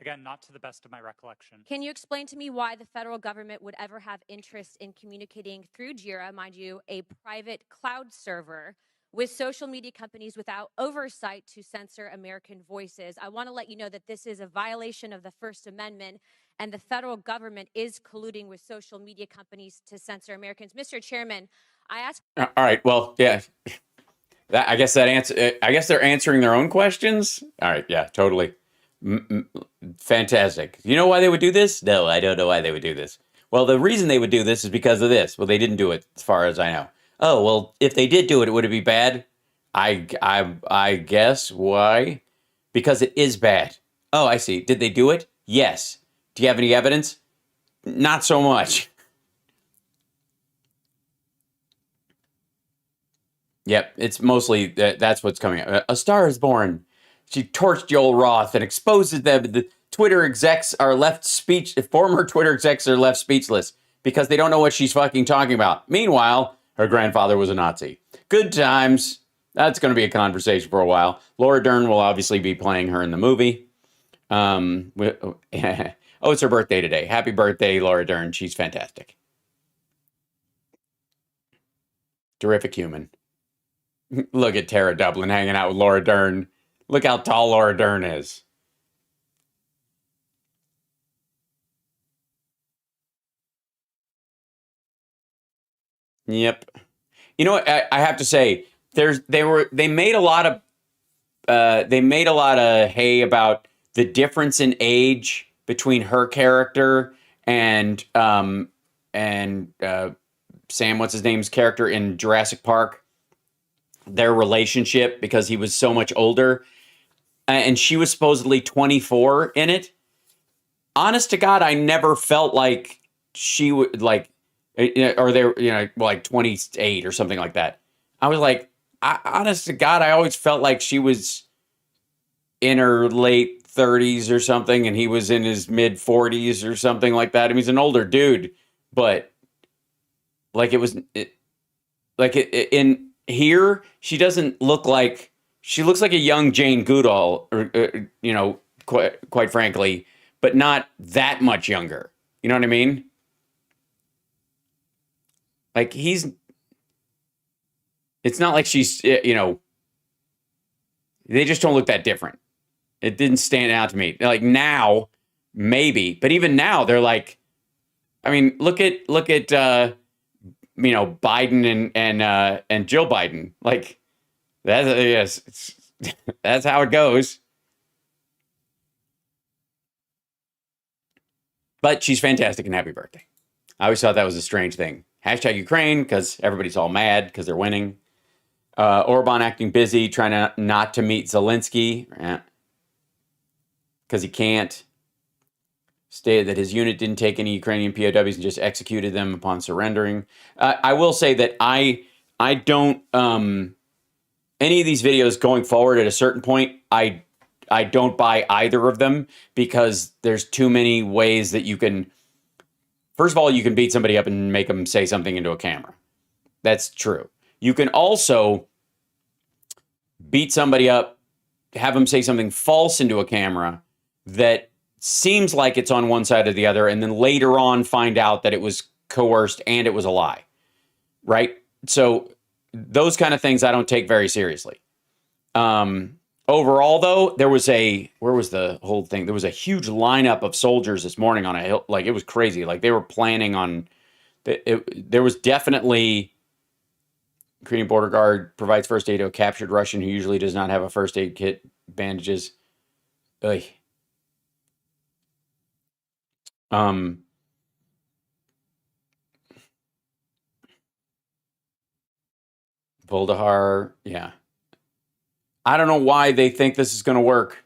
Again, not to the best of my recollection. Can you explain to me why the federal government would ever have interest in communicating through Jira, mind you, a private cloud server, with social media companies without oversight to censor American voices? I want to let you know that this is a violation of the First Amendment, and the federal government is colluding with social media companies to censor Americans. Mr. Chairman, I ask. All right. Well, yeah. I guess they're answering their own questions. All right. Yeah, totally. Fantastic. You know why they would do this? No, I don't know why they would do this. Well, the reason they would do this is because of this. Well, they didn't do it, as far as I know. Oh, well, if they did do it, would it be bad? I guess. Why? Because it is bad. Oh, I see. Did they do it? Yes. Do you have any evidence? Not so much. Yep, it's mostly that's what's coming up. A Star is Born. She torched Yoel Roth and exposes them. The Twitter execs are former Twitter execs are left speechless because they don't know what she's fucking talking about. Meanwhile, her grandfather was a Nazi. Good times. That's going to be a conversation for a while. Laura Dern will obviously be playing her in the movie. Oh, it's her birthday today. Happy birthday, Laura Dern. She's fantastic. Terrific human. Look at Tara Dublin hanging out with Laura Dern. Look how tall Laura Dern is. Yep. You know what? I have to say, they made a lot of hay about the difference in age between her character and Sam, what's his name's character in Jurassic Park. Their relationship, because he was so much older, and she was supposedly 24 in it. Honest to God, I never felt like she would or they were, like 28 or something like that. I was like, honest to God, I always felt like she was in her late 30s or something, and he was in his mid 40s or something like that. I mean, he's an older dude, but like in here, she doesn't look like, she looks like a young Jane Goodall, or, quite frankly, but not that much younger. You know what I mean? Like it's not like she's, they just don't look that different. It didn't stand out to me. Like now, maybe, but even now, they're like, I mean, look at Biden and Jill Biden. Like that's how it goes. But she's fantastic and happy birthday. I always thought that was a strange thing. Hashtag Ukraine because everybody's all mad because they're winning. Orban acting busy, trying not to meet Zelensky because he can't. Stated that his unit didn't take any Ukrainian POWs and just executed them upon surrendering. I will say that I don't any of these videos going forward at a certain point, I don't buy either of them because there's too many ways that you can. First of all, you can beat somebody up and make them say something into a camera. That's true. You can also beat somebody up, have them say something false into a camera that seems like it's on one side or the other, and then later on find out that it was coerced and it was a lie, right? So those kind of things I don't take very seriously. Overall, though, where was the whole thing? There was a huge lineup of soldiers this morning on a hill. Like, it was crazy. Like, they were planning on, there was definitely, Ukrainian border guard provides first aid to a captured Russian who usually does not have a first aid kit, bandages. Ugh. Voldahar, yeah. I don't know why they think this is going to work.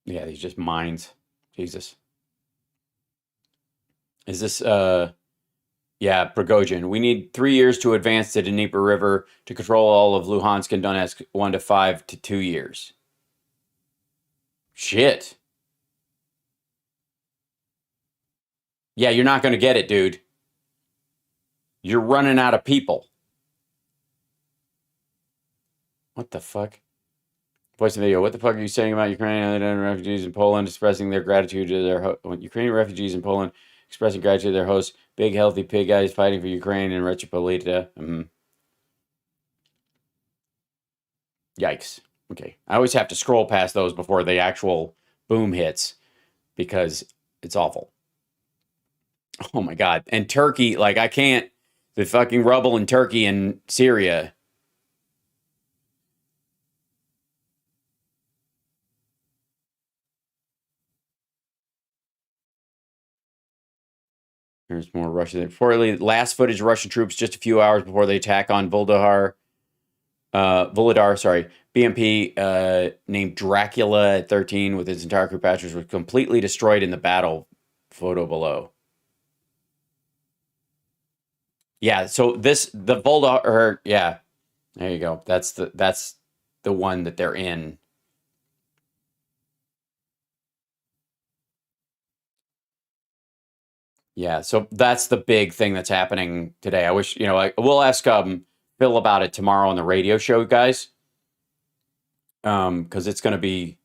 Yeah, these just mines. Jesus. Is this, yeah, Prigozhin. We need 3 years to advance the Dnieper River to control all of Luhansk and Donetsk, 1 to 5 to 2 years. Shit. Yeah, you're not going to get it, dude. You're running out of people. What the fuck? Voice the video. What the fuck are you saying about Ukrainian refugees in Poland expressing their gratitude to their Ukrainian refugees in Poland expressing gratitude to their hosts? Big healthy pig guys fighting for Ukraine and Retropolita. Yikes. Okay. I always have to scroll past those before the actual boom hits because it's awful. Oh my God. And Turkey, like I can't, the fucking rubble in Turkey and Syria. There's more Russian. Reportedly, last footage of Russian troops just a few hours before the attack on Volodar, BMP named Dracula at 13 with his entire crew passengers was completely destroyed in the battle. Photo below. Yeah, so the Volodar, yeah, there you go. That's the one that they're in. Yeah, so that's the big thing that's happening today. I wish, we'll ask Phil about it tomorrow on the radio show, guys. Because it's going to be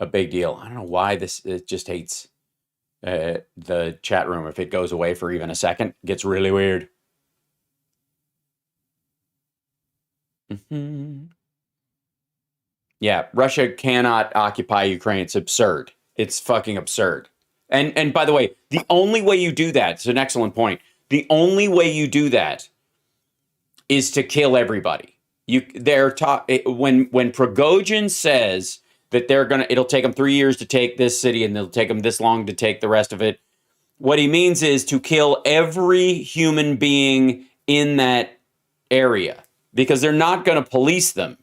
a big deal. I don't know why it just hates the chat room. If it goes away for even a second, it gets really weird. Yeah, Russia cannot occupy Ukraine. It's absurd. It's fucking absurd. And by the way, the only way you do that, it's an excellent point. The only way you do that is to kill everybody. When Prigozhin says that it'll take them 3 years to take this city and it'll take them this long to take the rest of it. What he means is to kill every human being in that area because they're not going to police them.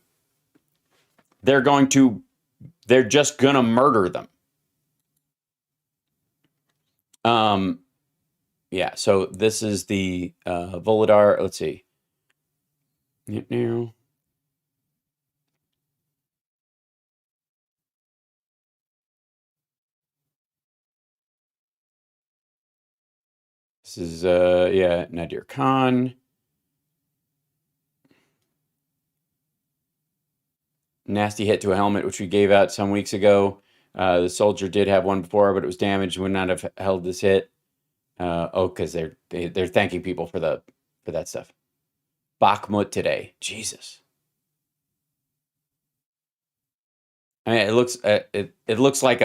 They're just going to murder them. Yeah, so this is the Volodar. Let's see. This is Nadir Khan. Nasty hit to a helmet, which we gave out some weeks ago. The soldier did have one before, but it was damaged. Would not have held this hit. Because they're thanking people for that stuff. Bakhmut today. Jesus. I mean, it looks like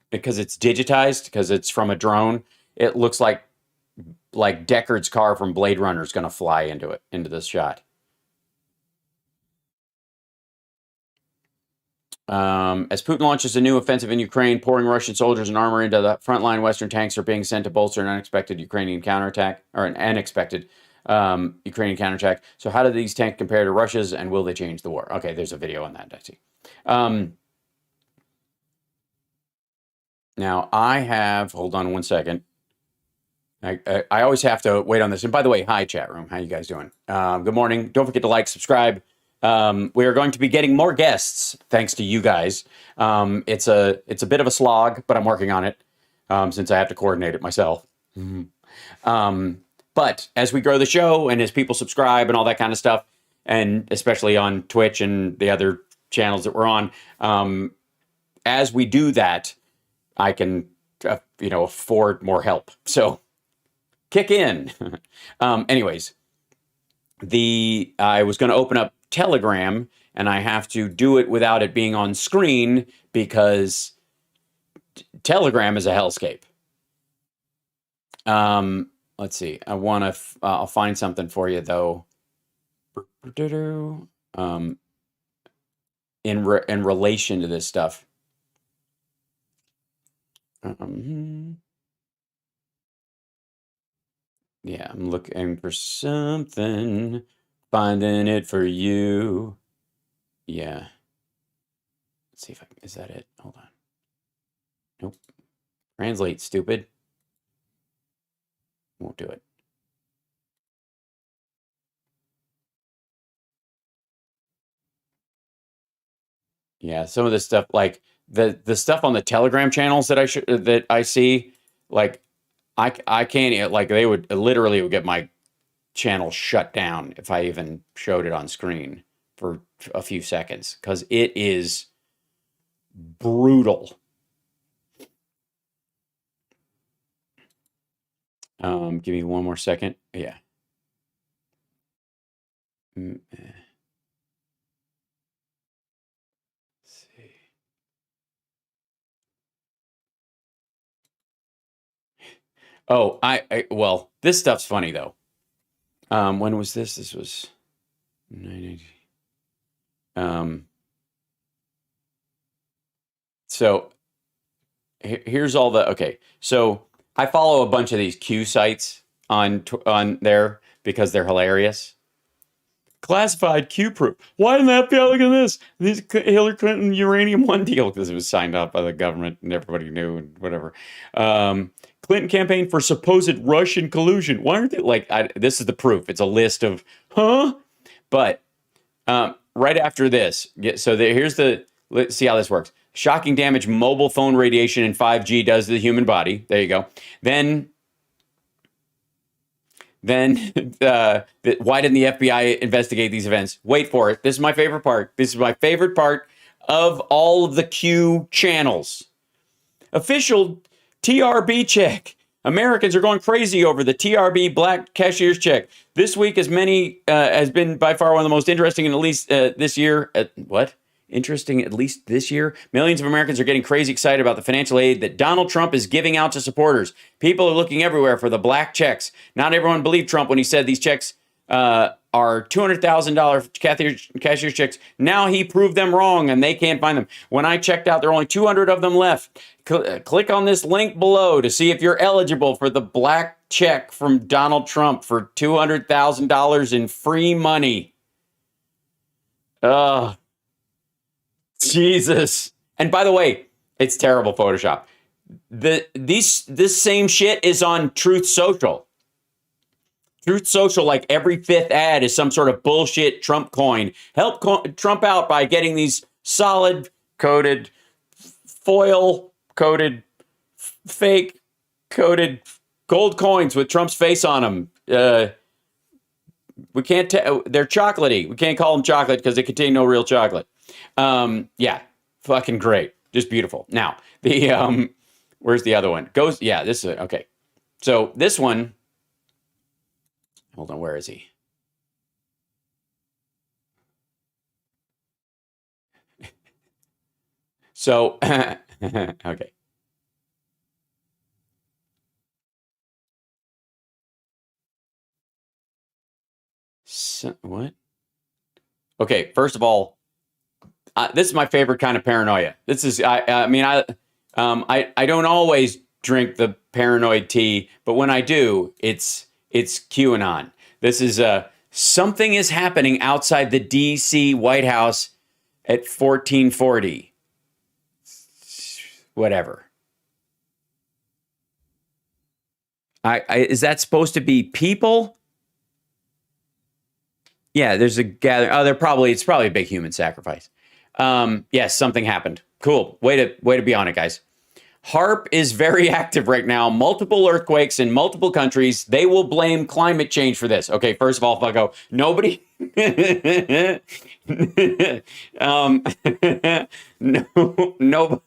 because it's digitized, because it's from a drone. It looks like Deckard's car from Blade Runner is going to fly into this shot. As Putin launches a new offensive in Ukraine, pouring Russian soldiers and armor into the frontline, Western tanks are being sent to bolster an unexpected Ukrainian counterattack, or an unexpected Ukrainian counterattack. So how do these tanks compare to Russia's, and will they change the war? Okay, there's a video on that, I see. Now, I have, hold on one second. I always have to wait on this. And by the way, hi, chat room. How you guys doing? Good morning. Don't forget to like, subscribe. We are going to be getting more guests, thanks to you guys. It's a bit of a slog, but I'm working on it since I have to coordinate it myself. But as we grow the show and as people subscribe and all that kind of stuff, and especially on Twitch and the other channels that we're on, as we do that, I can, afford more help. So kick in. Anyways, I was going to open up Telegram, and I have to do it without it being on screen because Telegram is a hellscape. Let's see. I'll find something for you though. In relation to this stuff. Yeah, I'm looking for something, finding it for you. Yeah. Let's see if is that it? Hold on. Nope. Translate, stupid. Won't do it. Yeah, some of this stuff, like the stuff on the Telegram channels that I see, like I can't, like they would literally get my channel shut down if I even showed it on screen for a few seconds, because it is brutal. Give me one more second. Yeah. Let's see. Oh, well, this stuff's funny though. When was this? This was 980. So here's all the, okay. So I follow a bunch of these Q sites on there because they're hilarious. Classified Q proof. Why didn't the FBI look at this? This Hillary Clinton Uranium One deal, because it was signed off by the government and everybody knew and whatever. Clinton campaign for supposed Russian collusion. Why aren't they this is the proof. It's a list of, But right after this, here's let's see how this works. Shocking damage mobile phone radiation in 5G does to the human body. There you go. Then why didn't the FBI investigate these events? Wait for it. This is my favorite part. This is my favorite part of all of the Q channels. Official TRB check. Americans are going crazy over the TRB black cashier's check. This week, has been by far one of the most interesting, and at least this year. Interesting, at least this year. Millions of Americans are getting crazy excited about the financial aid that Donald Trump is giving out to supporters. People are looking everywhere for the black checks. Not everyone believed Trump when he said these checks are $200,000 cashier's checks. Now he proved them wrong and they can't find them. When I checked out, there are only 200 of them left. Click on this link below to see if you're eligible for the black check from Donald Trump for $200,000 in free money. Jesus. And by the way, it's terrible Photoshop. This same shit is on Truth Social. Truth Social, like every fifth ad is some sort of bullshit Trump coin. Help Trump out by getting these solid coated, foil coated, fake coated gold coins with Trump's face on them. We can't they're chocolatey. We can't call them chocolate because they contain no real chocolate. Yeah, fucking great. Just beautiful. Now, where's the other one? This is okay. So this one, hold on, where is he? So, okay. So, what? Okay, first of all, this is my favorite kind of paranoia. This is, I don't always drink the paranoid tea, but when I do, it's QAnon. This is something is happening outside the D.C. White House at 1440. Whatever. Is that supposed to be people? Yeah, there's a gathering. Oh, it's probably a big human sacrifice. Yes, something happened. Cool. Way to be on it, guys. HARP is very active right now. Multiple earthquakes in multiple countries. They will blame climate change for this. Okay, first of all, if I go, nobody. No.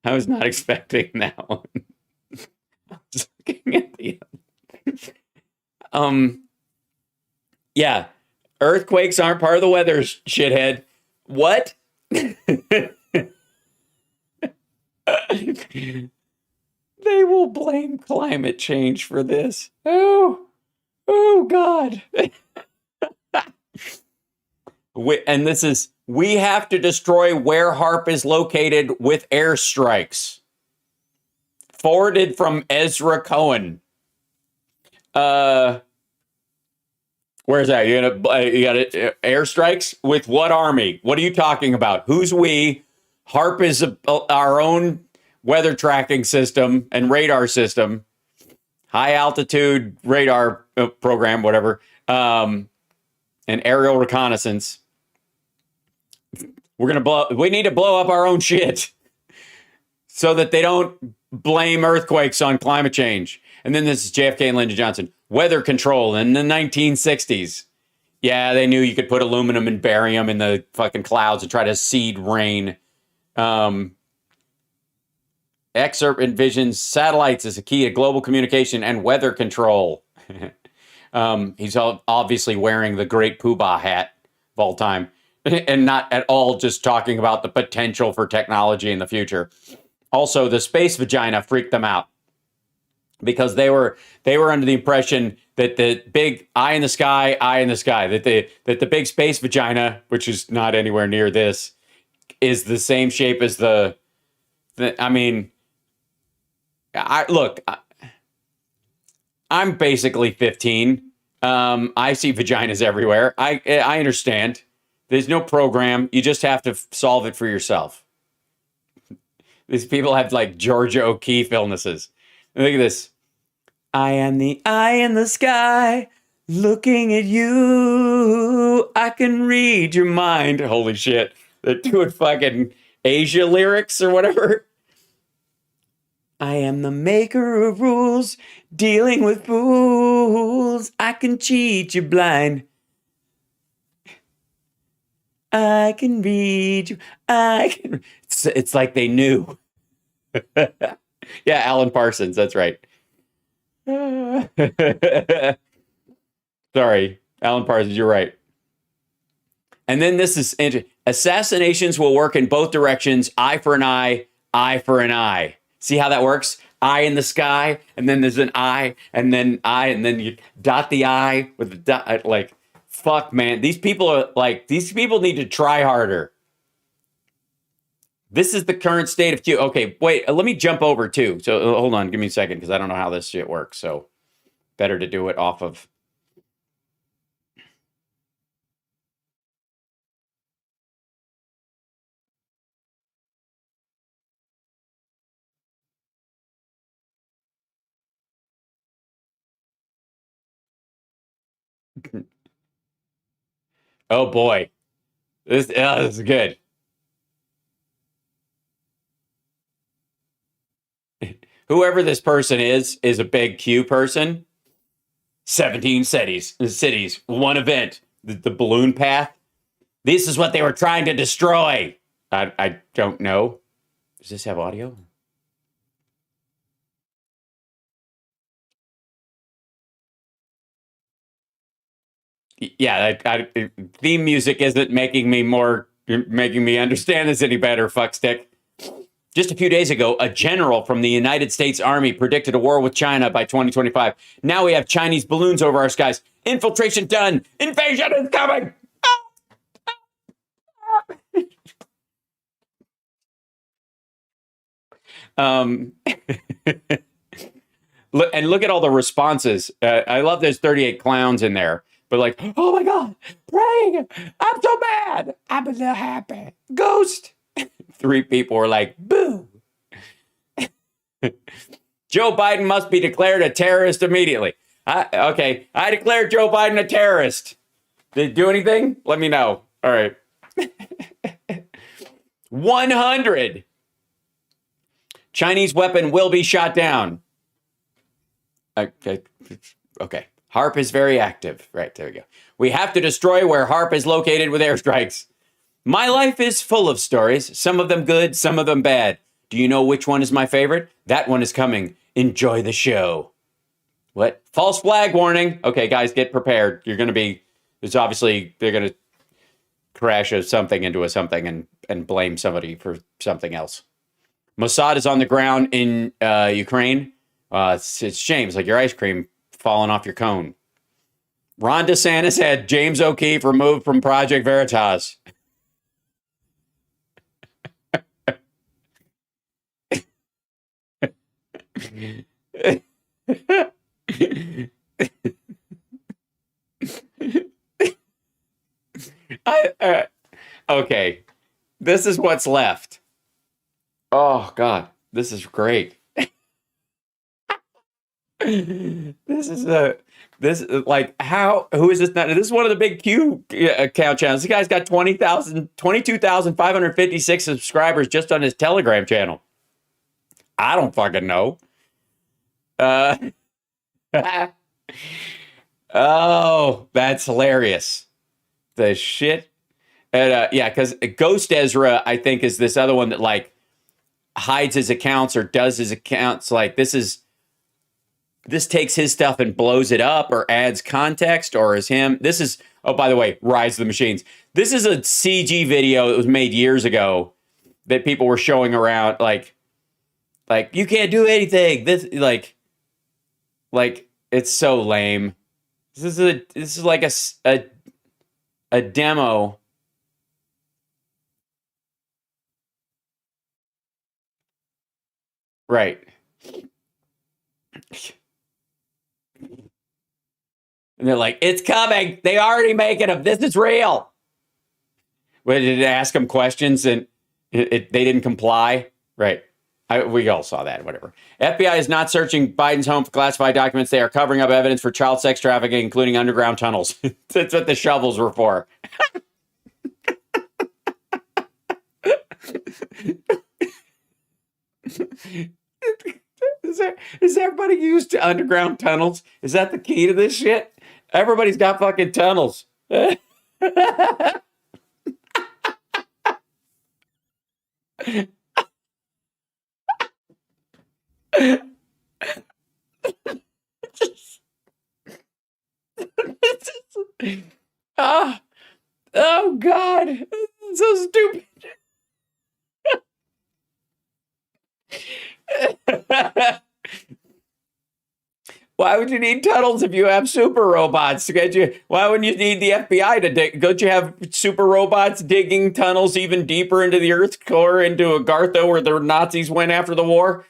I was not expecting that one. Just looking at the yeah, earthquakes aren't part of the weather, shithead. What? They will blame climate change for this. Oh God. And this is, we have to destroy where HARP is located with airstrikes. Forwarded from Ezra Cohen. Where's that? You got airstrikes with what army? What are you talking about? Who's we? HARP is our own weather tracking system and radar system, high altitude radar program, whatever, and aerial reconnaissance. We need to blow up our own shit so that they don't blame earthquakes on climate change. And then this is JFK and Lyndon Johnson. Weather control in the 1960s. Yeah, they knew you could put aluminum and barium in the fucking clouds and try to seed rain. Excerpt envisions satellites as a key to global communication and weather control. He's obviously wearing the great poobah hat of all time and not at all just talking about the potential for technology in the future. Also, the space vagina freaked them out because they were under the impression that the big eye in the sky, that the big space vagina, which is not anywhere near this, is the same shape as I'm basically 15. I see vaginas everywhere. I understand. There's no program. You just have to solve it for yourself. These people have like Georgia O'Keeffe illnesses. Look at this. I am the eye in the sky, looking at you. I can read your mind. Holy shit. They're doing fucking Asia lyrics or whatever. I am the maker of rules, dealing with fools. I can cheat you blind. I can read you. It's like they knew. Yeah, Alan Parsons. That's right. Sorry, Alan Parsons. You're right. And then this is assassinations will work in both directions. Eye for an eye, eye for an eye. See how that works? Eye in the sky, and then there's an eye, and then eye, and then you dot the eye with the dot. Like, fuck, man. These people need to try harder. This is the current state of Q. Okay, wait, let me jump over too. So hold on, give me a second, because I don't know how this shit works. So better to do it off of. Oh boy, this is good. Whoever this person is a big Q person. 17 cities, one event, the balloon path. This is what they were trying to destroy. I don't know. Does this have audio? Yeah, theme music isn't making me understand this any better, fuckstick. Just a few days ago, a general from the United States Army predicted a war with China by 2025. Now we have Chinese balloons over our skies. Infiltration done. Invasion is coming. Look at all the responses. I love there's 38 clowns in there. But like, oh my God, praying. I'm so mad. I'm a little happy. Ghost. 3 people were like, boo. Joe Biden must be declared a terrorist immediately. Okay, I declared Joe Biden a terrorist. Did it do anything? Let me know. All right. 100. Chinese weapon will be shot down. Okay. HARP is very active. Right, there we go. We have to destroy where HARP is located with airstrikes. My life is full of stories, some of them good, some of them bad. Do you know which one is my favorite? That one is coming. Enjoy the show. What? False flag warning. Okay, guys, get prepared. They're going to crash something into something and blame somebody for something else. Mossad is on the ground in Ukraine. It's a shame. It's like your ice cream falling off your cone. Ron DeSantis had James O'Keefe removed from Project Veritas. Okay, this is what's left. Oh God, this is great. This is like how? Who is this? This is one of the big Q account channels. This guy's got 22,556 subscribers just on his Telegram channel. I don't fucking know. Oh, that's hilarious. The shit. And yeah, because Ghost Ezra, I think, is this other one that like hides his accounts or does his accounts. Like this takes his stuff and blows it up or adds context or is him. This is, oh, by the way, Rise of the Machines. This is a CG video that was made years ago that people were showing around like you can't do anything. This like it's so lame. This is like a demo. Right. And they're like, it's coming. They already making them. This is real. But did it ask them questions and they didn't comply? Right. We all saw that, whatever. FBI is not searching Biden's home for classified documents. They are covering up evidence for child sex trafficking, including underground tunnels. That's what the shovels were for. Is everybody used to underground tunnels? Is that the key to this shit? Everybody's got fucking tunnels. Oh God, it's so stupid. Why would you need tunnels if you have super robots to get you? Why wouldn't you need the FBI to dig? Don't you have super robots digging tunnels even deeper into the Earth's core, into Agartha, where the Nazis went after the war?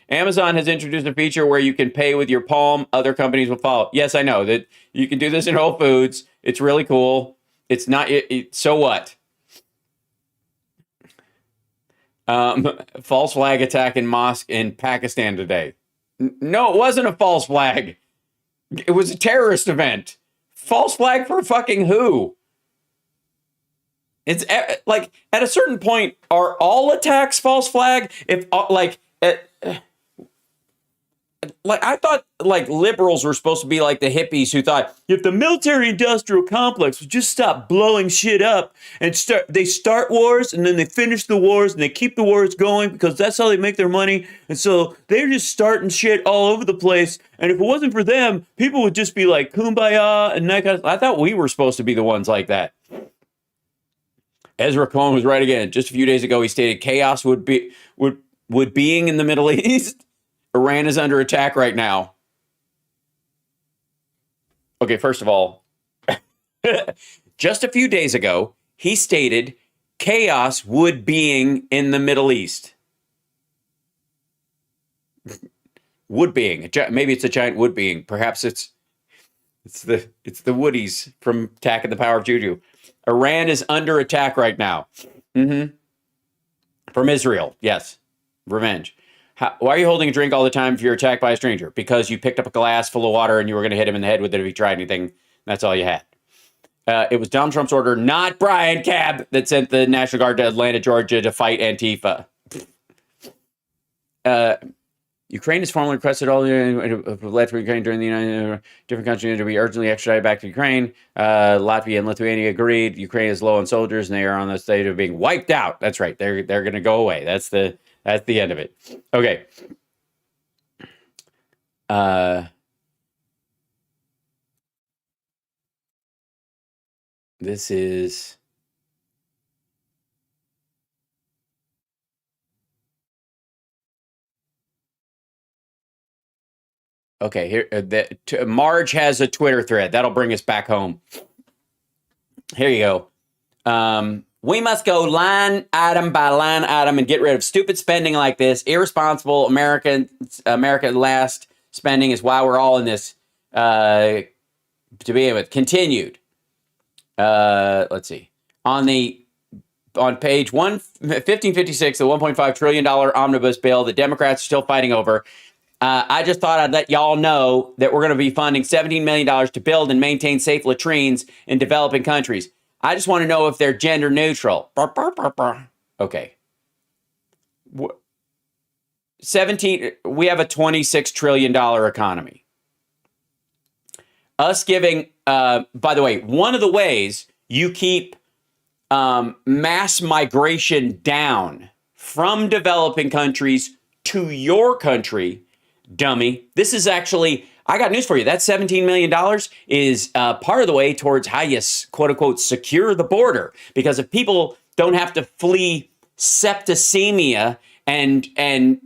Amazon has introduced a feature where you can pay with your palm. Other companies will follow. Yes, I know that you can do this in Whole Foods. It's really cool. It's not. So what? False flag attack in mosque in Pakistan today. No, it wasn't a false flag. It was a terrorist event. False flag for fucking who? It's like at a certain point, are all attacks false flag? If like at I thought like liberals were supposed to be like the hippies who thought if the military industrial complex would just stop blowing shit up and they start wars and then they finish the wars and they keep the wars going because that's how they make their money. And so they're just starting shit all over the place. And if it wasn't for them, people would just be like kumbaya and that kind of. I thought we were supposed to be the ones like that. Ezra Cohen was right again. Just a few days ago, he stated chaos would being in the Middle East. Iran is under attack right now. Okay, first of all, just a few days ago, he stated chaos would being in the Middle East. Wood being. Maybe it's a giant wood being. Perhaps it's the Woodies from Attack of the Power of Juju. Iran is under attack right now. From Israel, yes. Revenge. Why are you holding a drink all the time if you're attacked by a stranger? Because you picked up a glass full of water and you were going to hit him in the head with it if he tried anything. That's all you had. It was Donald Trump's order, not Brian Cab, that sent the National Guard to Atlanta, Georgia to fight Antifa. Ukraine has formally requested all left for Ukraine during the United different countries to be urgently extradited back to Ukraine. Latvia and Lithuania agreed. Ukraine is low on soldiers and they are on the state of being wiped out. That's right. They're going to go away. That's the end of it. Okay. This is. Okay, here Marge has a Twitter thread. That'll bring us back home. Here you go. We must go line item by line item and get rid of stupid spending like this. Irresponsible American last spending is why we're all in this to begin with. Continued. Let's see. On page 1556, the $1.5 trillion omnibus bill, the Democrats are still fighting over. I just thought I'd let y'all know that we're going to be funding $17 million to build and maintain safe latrines in developing countries. I just want to know if they're gender neutral. Okay. 17. We have a $26 trillion economy. Us giving, by the way, one of the ways you keep mass migration down from developing countries to your country, dummy. This is actually, I got news for you. That $17 million is part of the way towards how you, quote unquote, secure the border. Because if people don't have to flee septicemia and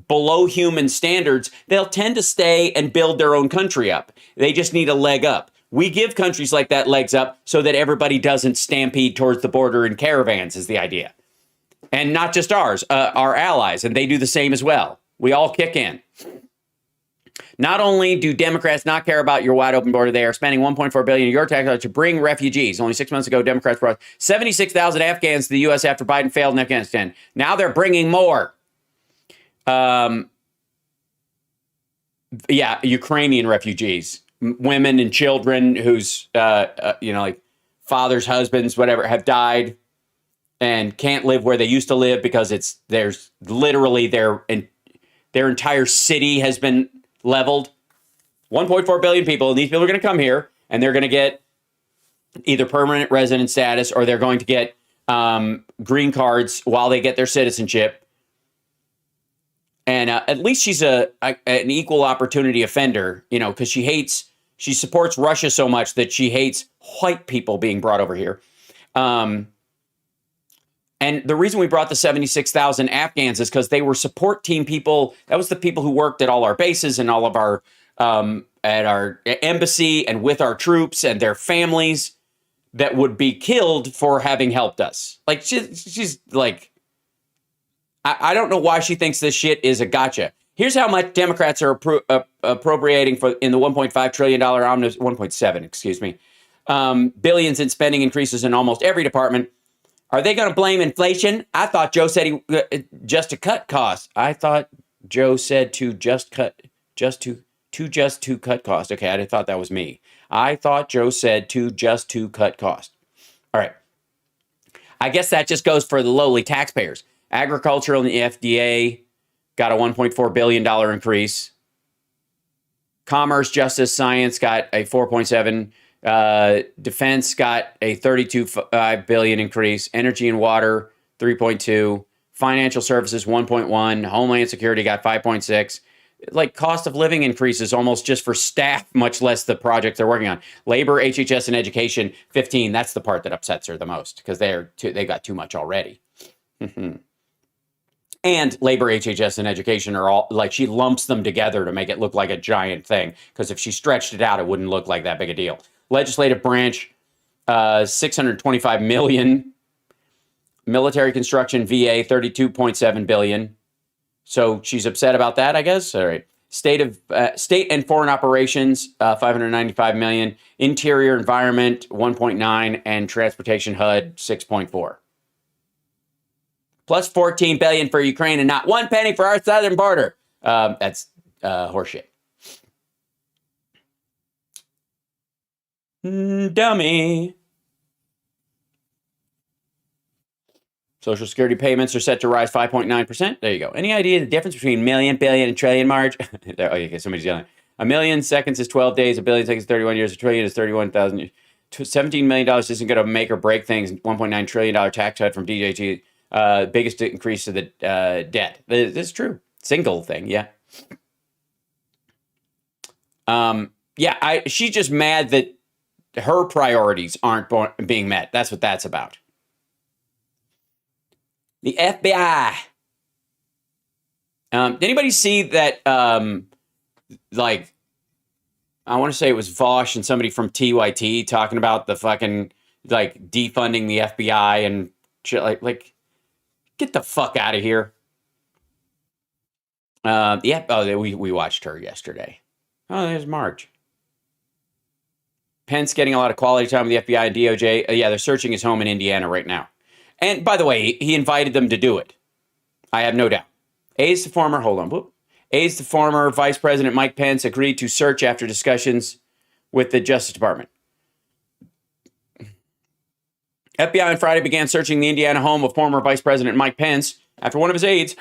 below human standards, they'll tend to stay and build their own country up. They just need a leg up. We give countries like that legs up so that everybody doesn't stampede towards the border in caravans is the idea. And not just ours, our allies, and they do the same as well. We all kick in. Not only do Democrats not care about your wide open border, they are spending $1.4 billion of your tax dollars to bring refugees. Only 6 months ago, Democrats brought 76,000 Afghans to the U.S. after Biden failed in Afghanistan. Now they're bringing more. Ukrainian refugees, women and children whose, like fathers, husbands, whatever, have died and can't live where they used to live because there's literally their entire city has been leveled. 1.4 billion people, and these people are going to come here, and they're going to get either permanent resident status or they're going to get green cards while they get their citizenship. And at least she's an equal opportunity offender, because she supports Russia so much that she hates white people being brought over here. And the reason we brought the 76,000 Afghans is because they were support team people. That was the people who worked at all our bases and all of our at our embassy and with our troops and their families that would be killed for having helped us. Like she's like, I don't know why she thinks this shit is a gotcha. Here's how much Democrats are appropriating in the $1.5 trillion omnibus, 1.7, excuse me, billions in spending increases in almost every department. Are they going to blame inflation? I thought Joe said just to cut costs. I thought Joe said to cut costs. Okay, I thought that was me. I thought Joe said to cut costs. All right. I guess that just goes for the lowly taxpayers. Agriculture and the FDA got a $1.4 billion increase. Commerce, justice, science got a 4.7. Defense got a 32.5 billion increase. Energy and water 3.2. Financial services 1.1. Homeland security got 5.6. Like cost of living increases almost just for staff, much less the projects they're working on. Labor, HHS, and education 15. That's the part that upsets her the most because they got too much already. And labor, HHS, and education are all like she lumps them together to make it look like a giant thing. Because if she stretched it out, it wouldn't look like that big a deal. Legislative branch, 625 million. Military construction, VA, 32.7 billion. So she's upset about that, I guess. All right. State and foreign operations, 595 million. Interior environment, 1.9, and transportation HUD, 6.4. Plus 14 billion for Ukraine and not 1 penny for our southern border. That's horseshit. Dummy. Social Security payments are set to rise 5.9%. There you go. Any idea the difference between million, billion, and trillion, Marge? Okay, somebody's yelling. A million seconds is 12 days. A billion seconds is 31 years. A trillion is 31,000 years. $17 million isn't going to make or break things. $1.9 trillion tax cut from DJT. Biggest increase to the debt. This is true. Single thing, yeah. She's just mad that her priorities aren't being met. That's what that's about. The FBI. Did anybody see that, I want to say it was Vosh and somebody from TYT talking about the fucking, defunding the FBI and shit, get the fuck out of here. We watched her yesterday. Oh, there's Marge. Pence getting a lot of quality time with the FBI and DOJ. They're searching his home in Indiana right now. And by the way, he invited them to do it. I have no doubt. Aides to former Vice President Mike Pence agreed to search after discussions with the Justice Department. FBI on Friday began searching the Indiana home of former Vice President Mike Pence after one of his aides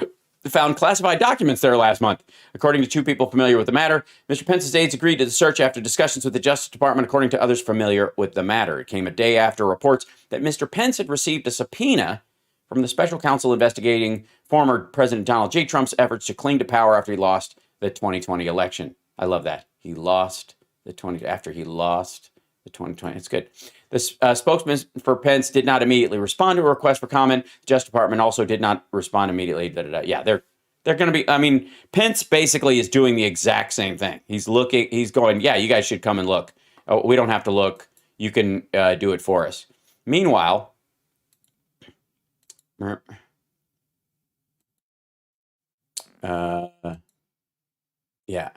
found classified documents there last month. According to two people familiar with the matter, Mr. Pence's aides agreed to the search after discussions with the Justice Department, according to others familiar with the matter. It came a day after reports that Mr. Pence had received a subpoena from the special counsel investigating former President Donald J. Trump's efforts to cling to power after he lost the 2020 election. I love that. After he lost the 2020. It's good. The spokesman for Pence did not immediately respond to a request for comment. The Justice Department also did not respond immediately. Yeah, they're going to be, Pence basically is doing the exact same thing. He's going, yeah, you guys should come and look. Oh, we don't have to look. You can do it for us. Meanwhile, yeah.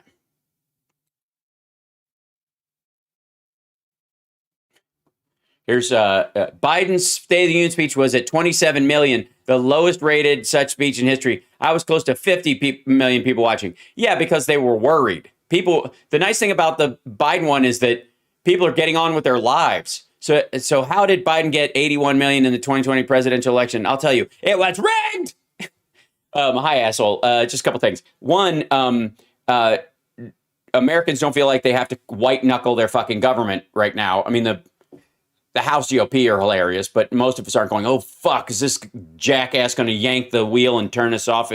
Here's Biden's State of the Union speech was at 27 million, the lowest rated such speech in history. I was close to 50 million people watching. Yeah, because they were worried. The nice thing about the Biden one is that people are getting on with their lives. So how did Biden get 81 million in the 2020 presidential election? I'll tell you, it was rigged. Hi, asshole. Just a couple things. One, Americans don't feel like they have to white knuckle their fucking government right now. I mean, the House GOP are hilarious, but most of us aren't going, oh, fuck, is this jackass going to yank the wheel and turn us off,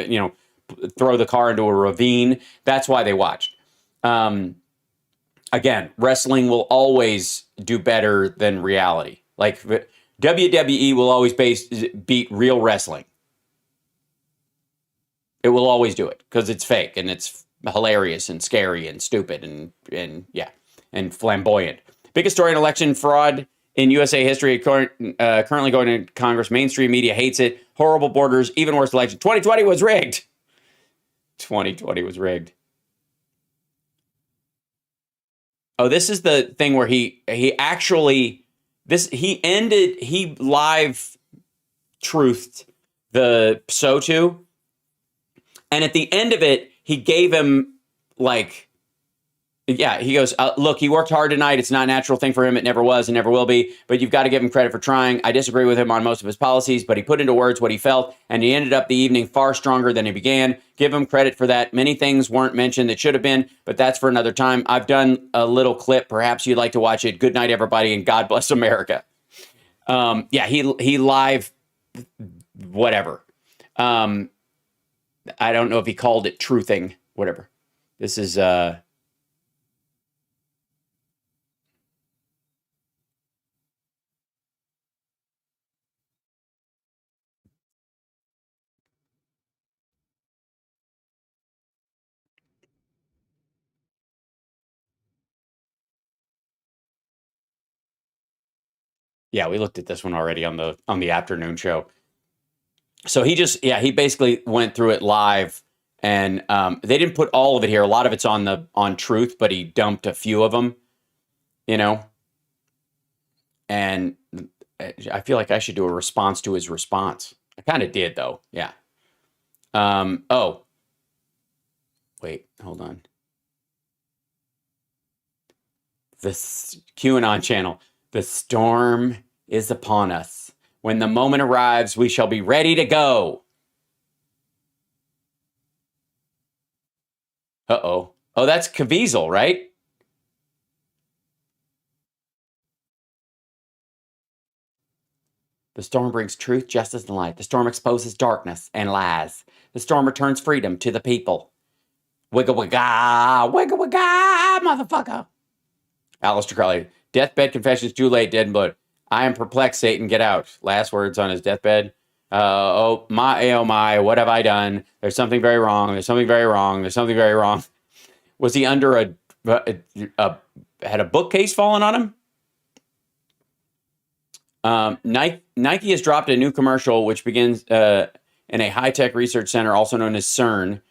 throw the car into a ravine? That's why they watched. Again, wrestling will always do better than reality. Like WWE will always beat real wrestling. It will always do it because it's fake and it's hilarious and scary and stupid and flamboyant. Biggest story in election fraud in USA history, currently going to Congress. Mainstream media hates it. Horrible borders, even worse election. 2020 was rigged. 2020 was rigged. Oh, this is the thing where he live truthed the SOTU. And at the end of it, he gave him Yeah, he goes, look, he worked hard tonight. It's not a natural thing for him. It never was and never will be. But you've got to give him credit for trying. I disagree with him on most of his policies, but he put into words what he felt, and he ended up the evening far stronger than he began. Give him credit for that. Many things weren't mentioned that should have been, but that's for another time. I've done a little clip. Perhaps you'd like to watch it. Good night, everybody, and God bless America. Yeah, he live, whatever. I don't know if he called it truthing, whatever. This is... Yeah, we looked at this one already on the afternoon show. So he basically went through it live, and they didn't put all of it here. A lot of it's on Truth, but he dumped a few of them, and I feel like I should do a response to his response. I kind of did though. Yeah. Oh, wait, hold on. This QAnon channel. The storm is upon us. When the moment arrives, we shall be ready to go. Uh-oh. Oh, that's Caviezel, right? The storm brings truth, justice, and light. The storm exposes darkness and lies. The storm returns freedom to the people. Wigga wigga, wigga wigga, motherfucker. Aleister Crowley. Deathbed confessions too late, dead in blood. I am perplexed, Satan, get out. Last words on his deathbed. Oh my, what have I done? There's something very wrong. There's something very wrong. There's something very wrong. Was he under had a bookcase fallen on him? Nike has dropped a new commercial which begins in a high-tech research center, also known as CERN.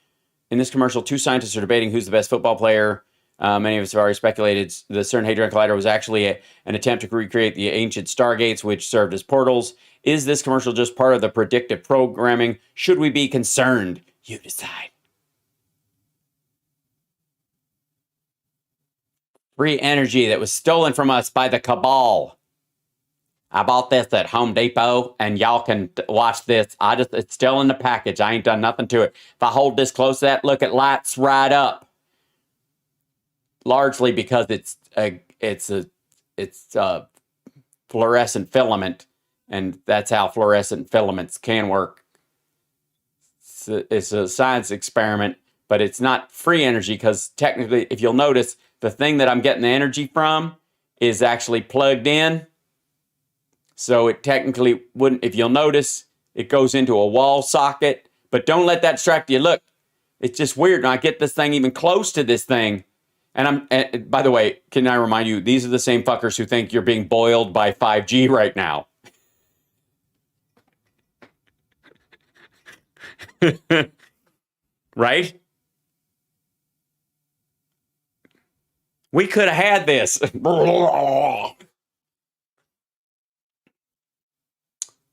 In this commercial, two scientists are debating who's the best football player. Many of us have already speculated the CERN Hadron Collider was actually an attempt to recreate the ancient stargates, which served as portals. Is this commercial just part of the predictive programming? Should we be concerned? You decide. Free energy that was stolen from us by the cabal. I bought this at Home Depot, and y'all can watch this. It's still in the package. I ain't done nothing to it. If I hold this close to that, look, it lights right up. Largely because it's a fluorescent filament, and that's how fluorescent filaments can work. It's a science experiment, but it's not free energy because technically, if you'll notice, the thing that I'm getting the energy from is actually plugged in. So it technically wouldn't, if you'll notice, it goes into a wall socket, but don't let that distract you. Look, it's just weird. And I get this thing even close to this thing. And by the way, can I remind you, these are the same fuckers who think you're being boiled by 5G right now. Right? We could have had this.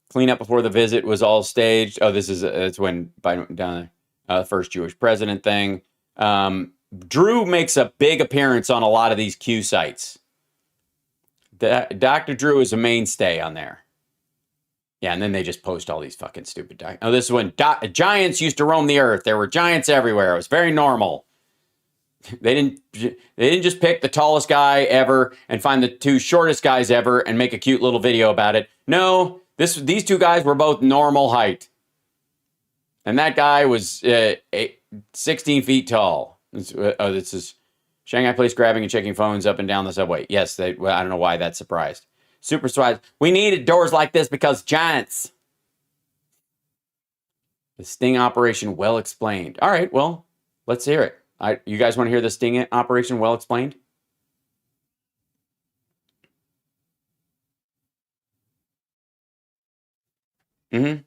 Cleanup before the visit was all staged. Oh, it's when Biden down there, first Jewish president thing. Drew makes a big appearance on a lot of these Q sites. Dr. Drew is a mainstay on there. Yeah, and then they just post all these fucking stupid... Oh, this is when giants used to roam the earth. There were giants everywhere. It was very normal. They didn't just pick the tallest guy ever and find the two shortest guys ever and make a cute little video about it. No, these two guys were both normal height. And that guy was 16 feet tall. This is Shanghai police grabbing and checking phones up and down the subway. Yes, I don't know why that's surprised. Super surprised. We needed doors like this because giants. The sting operation well explained. All right, well, let's hear it. You guys want to hear the sting operation well explained? Mm-hmm.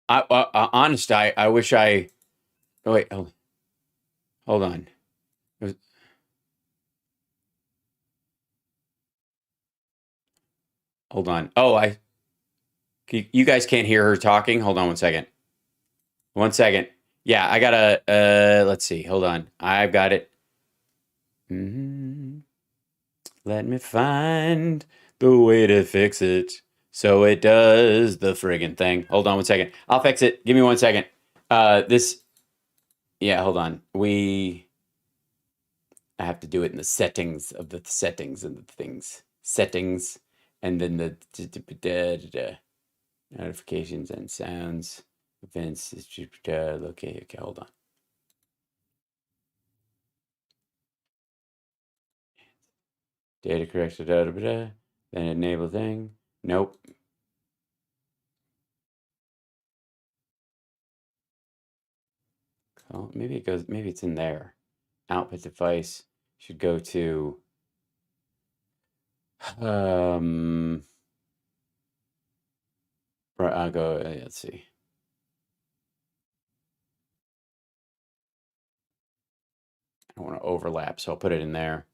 Honest, I wish I... Oh, wait, hold on. Hold on. Oh, You guys can't hear her talking? Hold on 1 second. 1 second. Yeah, I gotta, let's see. Hold on. I've got it. Let me find the way to fix it so it does the friggin' thing. Hold on 1 second. I'll fix it. Give me 1 second. Yeah, hold on. I have to do it in the settings of the settings and the things. Settings, and then the notifications and sounds, events, okay, hold on. Data correction, then enable thing. Nope. Oh, maybe it's in there. Output device should go to I'll go, let's see. I don't want to overlap, so I'll put it in there.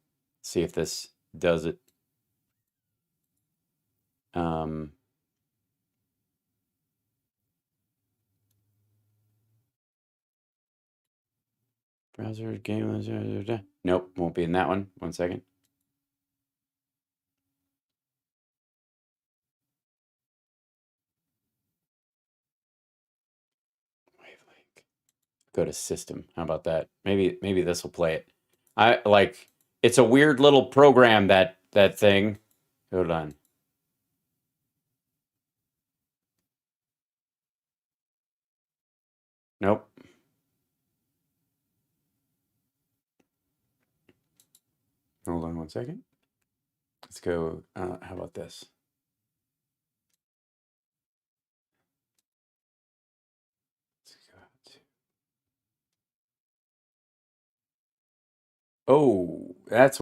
See if this does it. Browser, game, nope, won't be in that one. 1 second. Wavelength. Go to system. How about that? Maybe this will play it. It's a weird little program, that thing. Hold on. Nope. Hold on 1 second. Let's go. How about this? Oh, that's